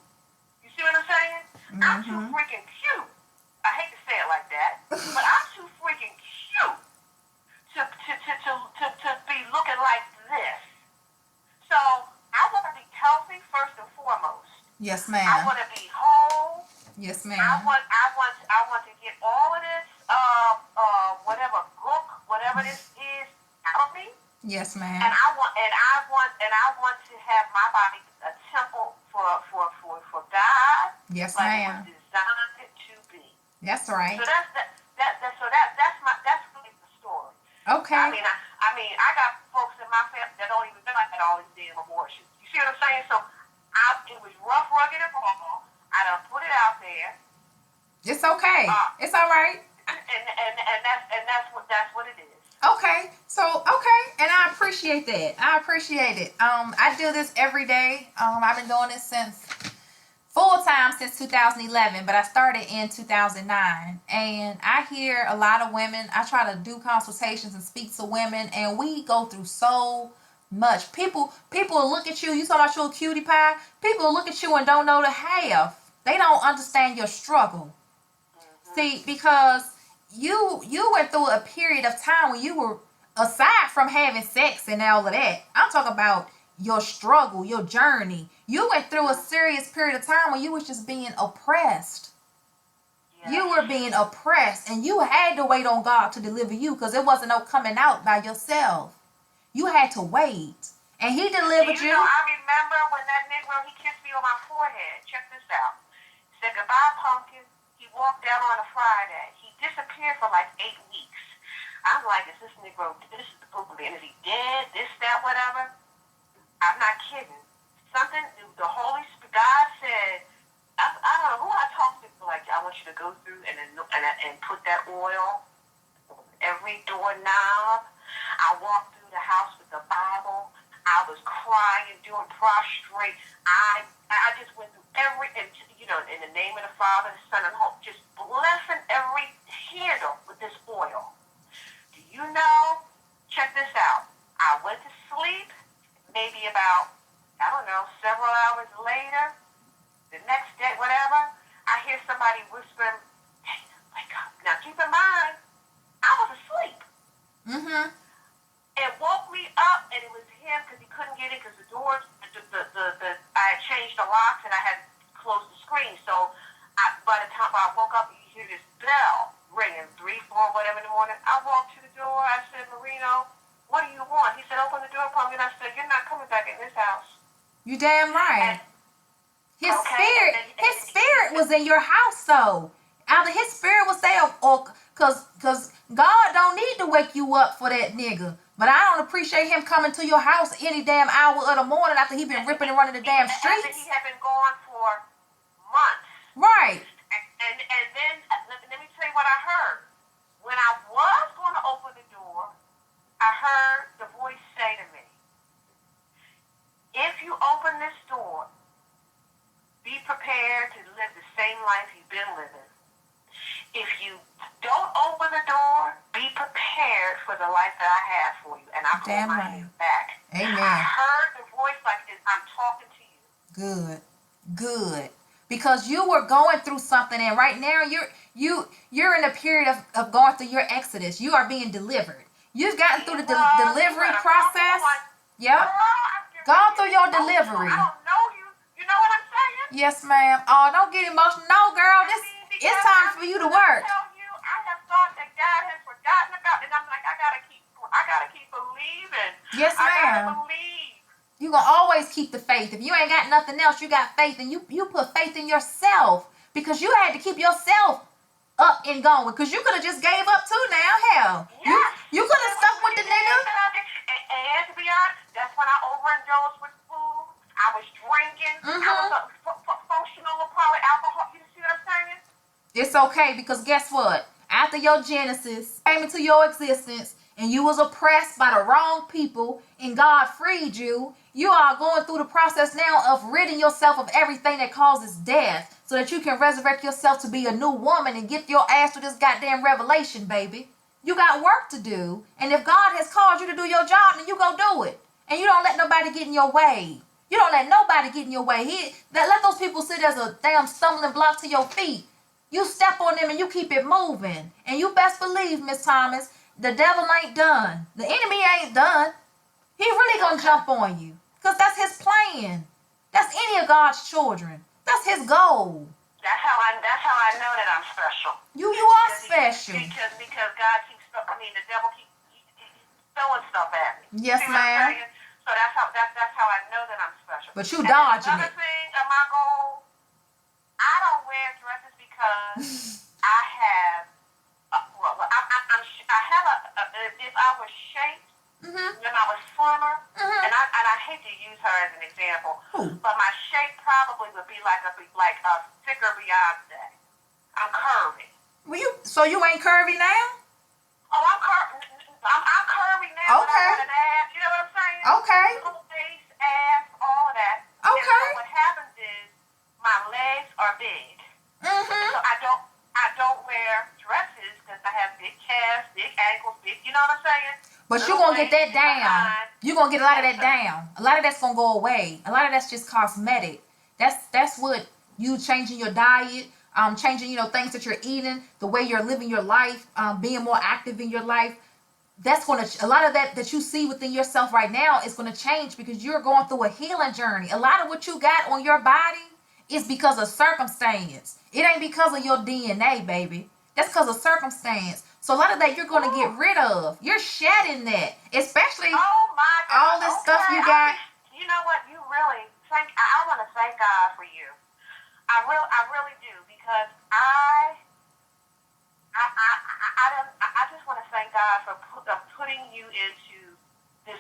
You see what I'm saying? I'm too freaking cute. I hate to say it like that, but I'm too freaking cute to be looking like this. So I want to be healthy first and foremost. Yes, ma'am. I want to be whole. Yes, ma'am. I want to get all of this whatever this is out of me. Yes, ma'am. And I want to have my body a temple for God. Yes, like ma'am. it was designed it to be. That's right. So that's really the story. Okay. I mean, I got folks in my family that don't even know I had all these damn abortions. You see what I'm saying? So it was rough, rugged, and raw. I done put it out there. It's okay. It's all right. And that's what it is. Okay. So, and I appreciate that. I appreciate it. I do this every day. I've been doing this full time since 2011, but I started in 2009. And I hear a lot of women. I try to do consultations and speak to women, and we go through so much. People will look at you. You talking about you a cutie pie? People will look at you and don't know the half. They don't understand your struggle. See, because you went through a period of time when you were, aside from having sex and all of that, I'm talking about your struggle, your journey. You went through a serious period of time when you was just being oppressed. Yes. You were being oppressed, and you had to wait on God to deliver you, because it wasn't no coming out by yourself. You had to wait, and He delivered you. I remember when that Negro, he kissed me on my forehead. Check this out. He said, "Goodbye, pumpkin." He walked out on a Friday. He disappeared for like 8 weeks. I'm like, is this Negro, this is the man, is he dead, this, that, whatever? I'm not kidding. Something, the Holy Spirit, God said, I don't know who I talked to, like, I want you to go through and put that oil on every doorknob. I walked through the house with the Bible. I was crying, doing prostrate. I just went through in the name of the Father, the Son, and Holy, just blessing every handle with this oil. Do you know? Check hours later, the next day, whatever, I hear somebody whispering, "Hey, wake up." Now keep in mind, I was asleep. Mm-hmm. It woke me up, and it was him because he couldn't get in because the doors, I had changed the locks and I had closed the screen. So by the time I woke up, you hear this bell ringing, 3, 4, whatever in the morning. I walked to the door. I said, "Marino, what do you want?" He said, "Open the door for me." And I said, "You're not coming back in this house." You damn right. And, His okay, spirit was in your house, though. Either his spirit was there, or cause God don't need to wake you up for that nigga. But I don't appreciate him coming to your house any damn hour of the morning after he been ripping and running the damn streets. After he had been gone for months. Right. And then let me tell you what I heard. When I was going to open the door, I heard the voice say to me, "If you open this door, be prepared to live the same life you've been living. If you don't open the door, be prepared for the life that I have for you." And I pulled my head back. Amen. I heard the voice like I'm talking to you. Good. Because you were going through something, and right now you're in a period of going through your exodus. You are being delivered. You've gotten through the delivery process. Yep. Gone through your delivery. I don't know you. You know what I'm saying? Yes, ma'am. Oh, don't get emotional. No, girl. It's time for you to work. I have thought that God has forgotten about it, and I'm like, I gotta keep believing. Yes, ma'am. I gotta believe. You're gonna always keep the faith. If you ain't got nothing else, you got faith, and you put faith in yourself, because you had to keep yourself up and going, because you could have just gave up too now. Hell. Yes. You could have stuck with the nigga. And to be honest, that's when I overindulged with food. I was drinking. Mm-hmm. I was functional with probably alcohol. You see what I'm saying? It's okay, because guess what? After your genesis came into your existence and you was oppressed by the wrong people and God freed you, you are going through the process now of ridding yourself of everything that causes death so that you can resurrect yourself to be a new woman and get your ass to this goddamn revelation, baby. You got work to do. And if God has called you to do your job, then you go do it. And you don't let nobody get in your way. You don't let nobody get in your way. Let those people sit as a damn stumbling block to your feet. You step on them and you keep it moving. And you best believe, Miss Thomas, the devil ain't done. The enemy ain't done. He really gonna jump on you. Because that's his plan. That's any of God's children. That's his goal. That's how I know that I'm special. You are special. Because God keeps, the devil keeps throwing stuff at me. Yes, ma'am. So that's how I know that I'm special. But you dodging another thing of my goal, I don't wear dresses because I have, if I was shaped, when I was slimmer, and I hate to use her as an example, but my shape probably would be like a thicker Beyonce. I'm curvy. So you ain't curvy now? Oh, I'm curvy now. Okay. With an ass, you know what I'm saying? Okay. Little face, ass, all of that. Okay. And so what happens is my legs are big. So I don't wear dresses because I have big calves, big ankles, big. You know what I'm saying? But you're going to get that down. You're going to get a lot of that down. A lot of that's going to go away. A lot of that's just cosmetic. That's what you changing your diet, changing, things that you're eating, the way you're living your life, being more active in your life. That's going to, a lot of that you see within yourself right now is going to change because you're going through a healing journey. A lot of what you got on your body is because of circumstance. It ain't because of your DNA, baby. That's because of circumstance. So a lot of that you're going to get rid of. You're shedding that, especially all this stuff you got. You know what? You really I want to thank God for you. I really do, because I just want to thank God for putting you into this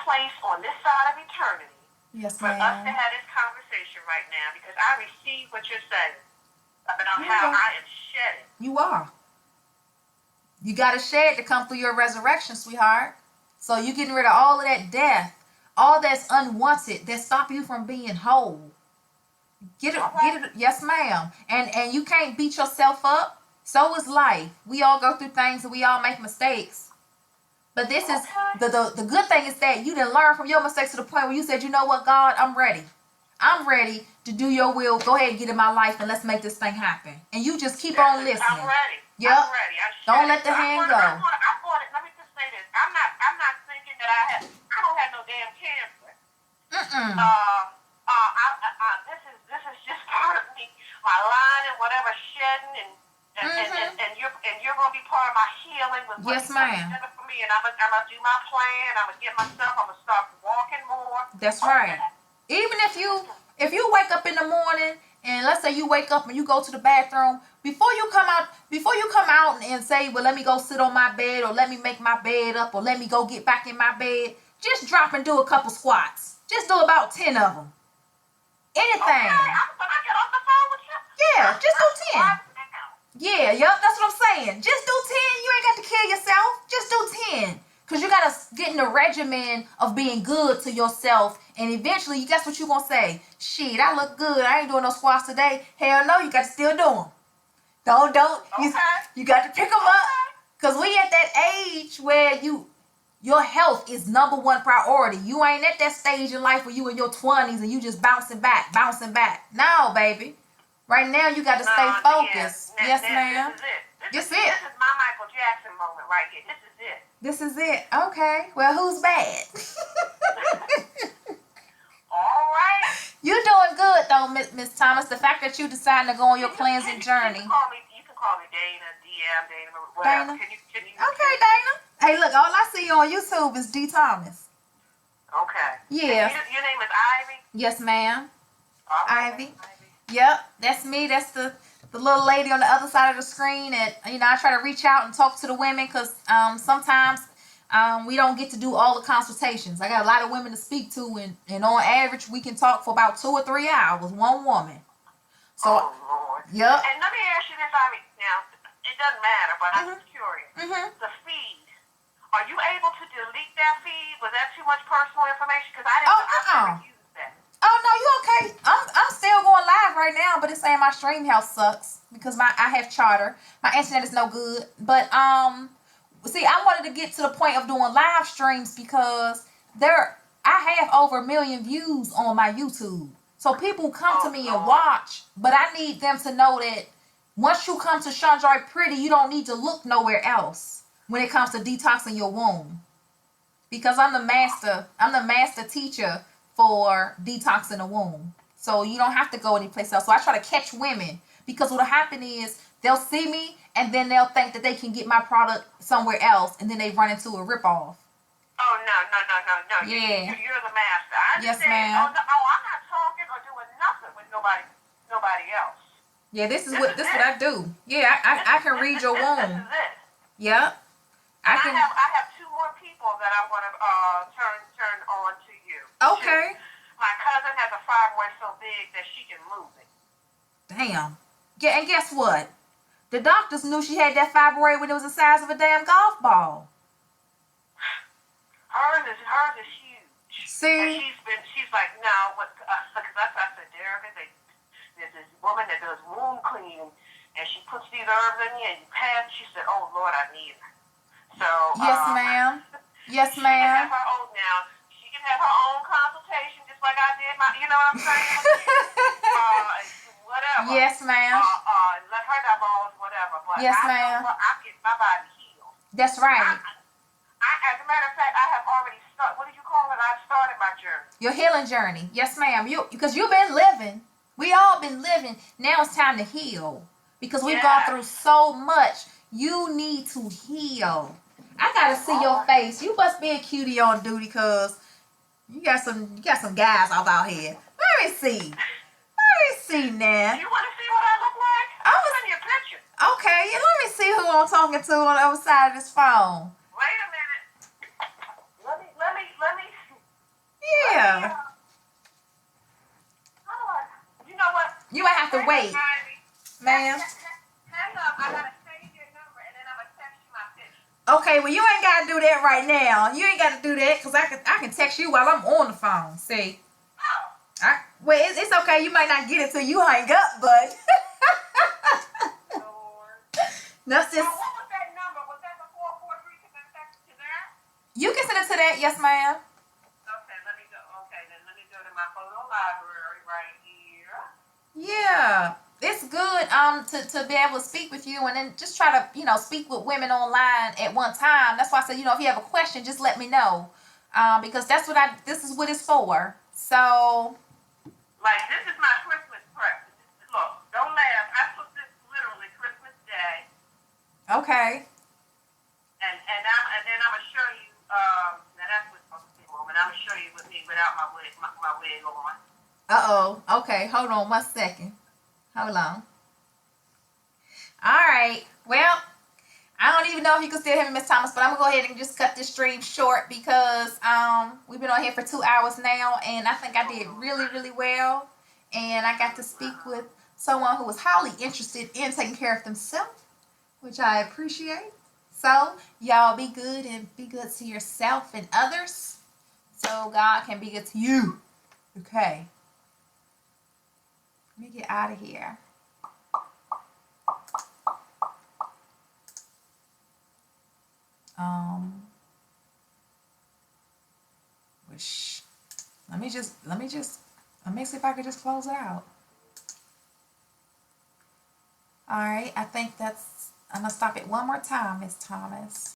place on this side of eternity. Yes, for us to have this conversation right now, because I receive what you're saying about how I am shedding. You are. You got to shed to come through your resurrection, sweetheart. So you getting rid of all of that death, all that's unwanted that stop you from being whole. Get it. Yes, ma'am. And you can't beat yourself up. So is life. We all go through things and we all make mistakes. But this is the good thing is that you didn't learn from your mistakes to the point where you said, you know what, God, I'm ready. I'm ready to do your will. Go ahead and get in my life and let's make this thing happen. And you just keep on listening. I'm ready. Yep. I'm ready. Don't let the hand go. I'm going. Let me just say this. I'm not thinking that I don't have no damn cancer. This is just part of me, my line and whatever shedding and you're gonna be part of my healing with what yes, ma'am. for me, and I'm gonna do my plan. I'm gonna get myself. I'm gonna start walking more. That's right. Even if you wake up in the morning and let's say you wake up and you go to the bathroom, before you come out and say, well, let me go sit on my bed or let me make my bed up or let me go get back in my bed, just drop and do a couple squats. Just do about 10 of them. Anything. Okay, when I get off the phone with you. Yeah, just do 10. Yeah, yep, that's what I'm saying. Just do 10. You ain't got to kill yourself. Just do 10. Because you got to get in the regimen of being good to yourself. And eventually, that's what you're going to say. Shit, I look good. I ain't doing no squats today. Hell no, you got to still do them. Don't. Okay. You got to pick them up. Because we at that age where your health is number one priority. You ain't at that stage in life where you in your 20s and you just bouncing back. No, baby. Right now, you got to stay focused. Yeah. Yes, ma'am. This is my Michael Jackson moment right here. This is it. Okay. Well, who's bad? All right. You're doing good, though, Miss Thomas. The fact that you decided to go on your cleansing journey. You can call me Dana, Dana, whatever. Dana? Can you? Okay, Dana. Hey, look, all I see on YouTube is D. Thomas. Okay. Yeah. Your name is Ivy? Yes, ma'am. Ivy. Yep, that's me. That's the little lady on the other side of the screen. And, I try to reach out and talk to the women because sometimes we don't get to do all the consultations. I got a lot of women to speak to, and on average, we can talk for about 2 or 3 hours, one woman. So, oh, Lord. Yep. And let me ask you this, Ivy. Now, it doesn't matter, but I'm just curious. The feed. Are you able to delete that feed? Was that too much personal information? Because I never used that. Oh no, you okay? I'm still going live right now, but it's saying my stream health sucks because I have Charter. My internet is no good. But see, I wanted to get to the point of doing live streams because I have over 1 million views on my YouTube. So people come to me and watch, but I need them to know that once you come to Chandra Pretty, you don't need to look nowhere else when it comes to detoxing your womb. Because I'm the master teacher for detoxing the womb. So you don't have to go anyplace else. So I try to catch women because what'll happen is they'll see me and then they'll think that they can get my product somewhere else and then they run into a ripoff. Oh, no. Yeah. You're the master. I understand. Yes, ma'am. I'm not talking or doing nothing with nobody else. Yeah, this is what I do. Yeah, I can read your womb. This is it. Yep. I have 2 more people that I want to turn on to you. Okay. My cousin has a fibroid so big that she can move it. Damn. Yeah, and guess what? The doctors knew she had that fibroid when it was the size of a damn golf ball. Hers is huge. See? And she's like, no, because I said, Derek, there's this woman that does womb cleaning, and she puts these herbs in you, and you pass. She said, oh, Lord, I need her. So, yes, ma'am. Yes, ma'am. She can have her own consultation, just like I did you know what I'm saying? Whatever. Yes, ma'am. Let her divulge whatever. But yes, ma'am. I get my body healed. That's right. As a matter of fact, I have already started. What did you call it? I've started my journey. Your healing journey. Yes, ma'am. Because you've been living. We all been living. Now it's time to heal. Because we've gone through so much. You need to heal. I gotta see your face. You must be a cutie on duty because you got some guys out here. Let me see now. You want to see what I look like? I'll send you a picture. Okay, let me see who I'm talking to on the other side of this phone. Wait a minute. Let me. Yeah. You know what? You might have to wait, ma'am. Hang up. I gotta save your number and then I'm gonna text you my picture. Okay, well you ain't gotta do that right now. You ain't gotta do that because I can text you while I'm on the phone. See? Oh. Well, it's okay. You might not get it till you hang up, but Lord. That's just. What was that number? Was that the 443? Can I text to that? You can send it to that, yes, ma'am. Okay, let me go. Okay, then let me go to my photo library right Yeah, it's good to be able to speak with you, and then just try to speak with women online at one time. That's why I said, if you have a question, just let me know, because this is what it's for. So Like, this is my Christmas present. Look, don't laugh. I took this literally Christmas Day, okay. and then I'm gonna show you. Now that's what's supposed to be home, and I'm gonna show you with me without my wig on. Okay, hold on 1 second. Hold on. All right. Well, I don't even know if you can still hear me, Miss Thomas, but I'm gonna go ahead and just cut this stream short because we've been on here for 2 hours now, and I think I did really, really well, and I got to speak with someone who was highly interested in taking care of themselves, which I appreciate. So y'all be good and be good to yourself and others, so God can be good to you. Okay. Let me get out of here. Which let me see if I could just close it out. All right, I think I'm gonna stop it one more time, Miss Thomas.